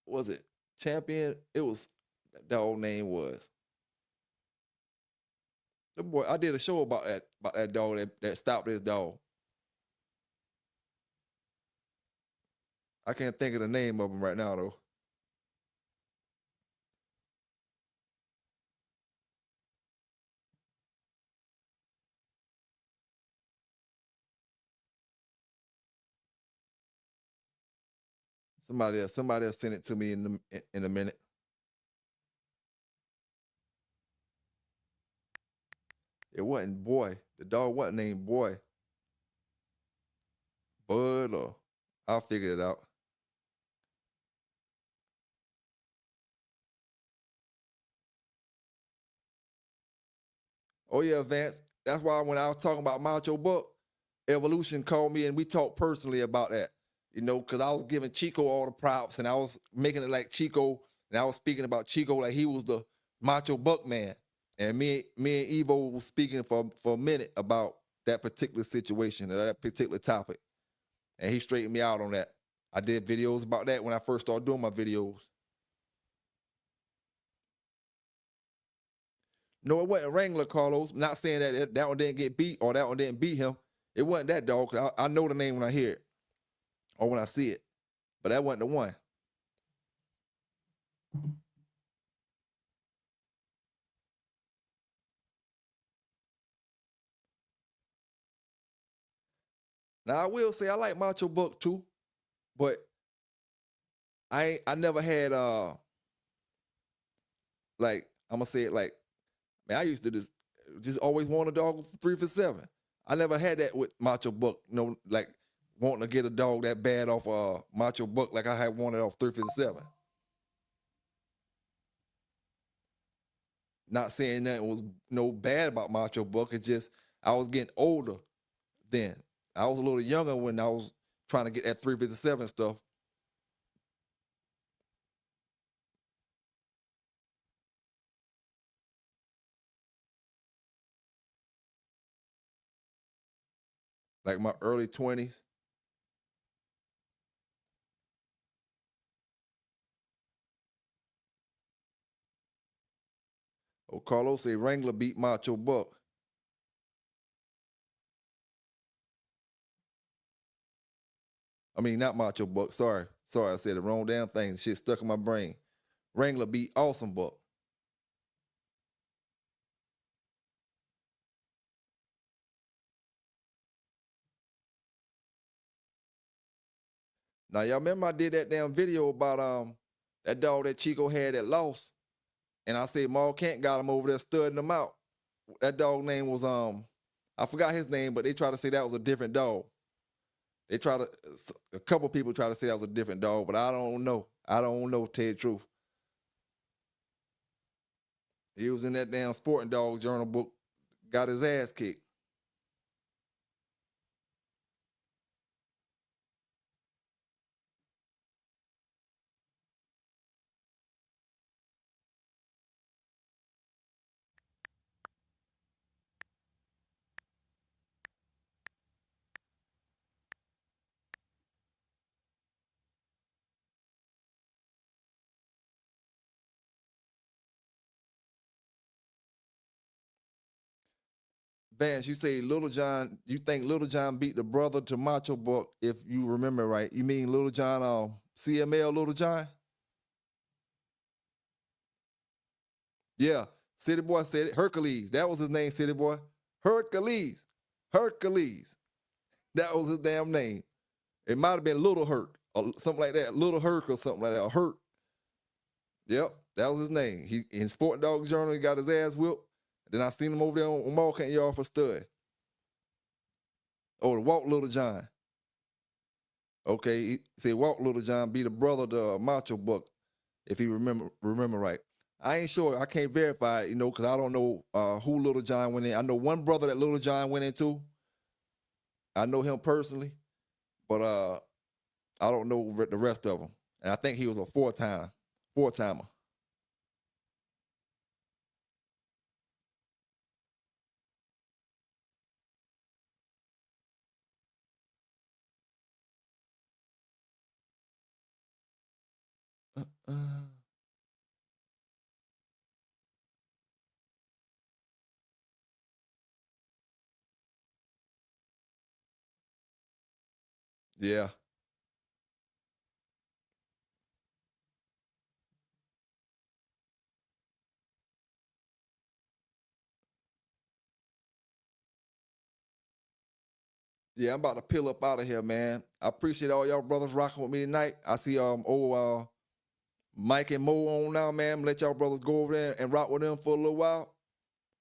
Was it Champion? It was, that dog name was. The boy, I did a show about that dog that stopped his dog. I can't think of the name of him right now though. Somebody else send it to me in a minute. It wasn't Boy. The dog wasn't named Boy. Bud or I'll figure it out. Oh yeah, Vance. That's why when I was talking about Macho Buck, Evolution called me and we talked personally about that. You know, because I was giving Chico all the props and I was making it like Chico, and I was speaking about Chico like he was the Macho Buck man. And me and Evo was speaking for a minute about that particular situation, that particular topic. And he straightened me out on that. I did videos about that when I first started doing my videos. No, it wasn't Wrangler, Carlos. I'm not saying that one didn't get beat or that one didn't beat him. It wasn't that dog. I know the name when I hear it or when I see it. But that wasn't the one. Now I will say I like Macho Buck too, but I never had like I'm gonna say it like, man, I used to just always want a dog 3 for 7. I never had that with Macho Buck, you know, like wanting to get a dog that bad off Macho Buck like I had wanted off 3 for 7. Not saying that was no bad about Macho Buck. It's just I was getting older then. I was a little younger when I was trying to get that 357 stuff. Like my early 20s. Oh, Carlos say Wrangler beat Macho Buck. I mean, not Macho Buck. Sorry, I said the wrong damn thing. Shit stuck in my brain. Wrangler beat Awesome Buck. Now y'all remember I did that damn video about that dog that Chico had that lost, and I said Maul Kent got him over there studying him out. That dog name was I forgot his name, but they tried to say that was a different dog. They try to a couple people try to say that was a different dog, but I don't know. I don't know, tell you the truth. He was in that damn sporting dog journal book, got his ass kicked. Vance, you say Little John, you think Little John beat the brother to Macho Buck, if you remember right. You mean Little John, CML Little John? Yeah, City Boy said it. Hercules, that was his name, City Boy. Hercules. Hercules. That was his damn name. It might have been Little Herc or something like that. Little Herc or something like that. Or Hurt. Yep, that was his name. He in Sport Dog Journal, he got his ass whipped. Then I seen him over there on Marquette Yard for stud. Oh, the Walk Little John. Okay, he said Walk Little John be the brother of the Macho Buck, if you remember right. I ain't sure. I can't verify it, because I don't know who Little John went in. I know one brother that Little John went into. I know him personally, but I don't know the rest of them. And I think he was a four-timer. Uh, yeah. Yeah, I'm about to peel up out of here, man. I appreciate all y'all brothers rocking with me tonight. I see old Mike and Mo on now, man. Let y'all brothers go over there and rock with them for a little while.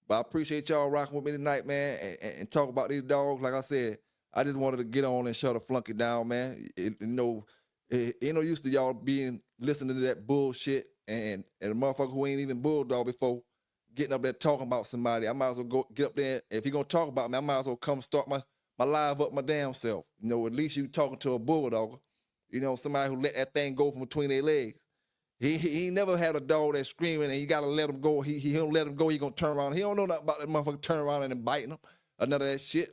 But I appreciate y'all rocking with me tonight, man, and talk about these dogs. Like I said, I just wanted to get on and shut a flunky down, man. It ain't no use to y'all being listening to that bullshit and a motherfucker who ain't even bulldog before getting up there talking about somebody. I might as well go get up there. If he gonna talk about me, I might as well come start my live up my damn self. At least you talking to a bulldog. Somebody who let that thing go from between their legs. He never had a dog that's screaming and you gotta let him go. He don't let him go. He gonna turn around. He don't know nothing about that motherfucker turn around and biting him. None of that shit.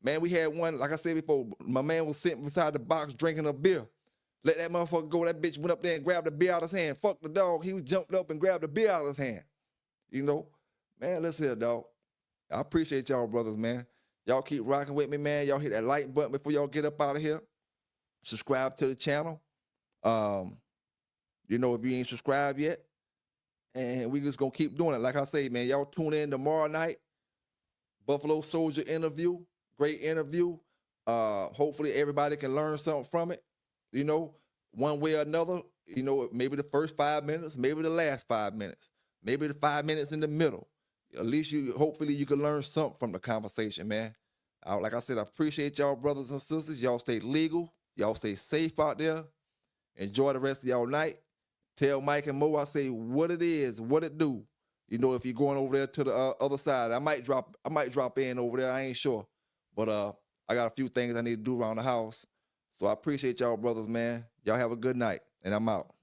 Man, we had one, like I said before, my man was sitting beside the box drinking a beer. Let that motherfucker go. That bitch went up there and grabbed the beer out of his hand. Fuck the dog. He was jumped up and grabbed the beer out of his hand. Man, let's hear, dog. I appreciate y'all, brothers, man. Y'all keep rocking with me, man. Y'all hit that like button before y'all get up out of here. Subscribe to the channel. If you ain't subscribed yet, and we just gonna keep doing it. Like I say, man, y'all tune in tomorrow night. Buffalo Soldier interview, great interview. Hopefully everybody can learn something from it. One way or another. Maybe the first 5 minutes, maybe the last 5 minutes, maybe the 5 minutes in the middle. At least hopefully you can learn something from the conversation, man. Like I said, I appreciate y'all, brothers and sisters. Y'all stay legal. Y'all stay safe out there. Enjoy the rest of y'all night. Tell Mike and Mo, I say what it is, what it do. If you're going over there to the other side, I might drop in over there. I ain't sure, but I got a few things I need to do around the house. So I appreciate y'all, brothers, man. Y'all have a good night, and I'm out.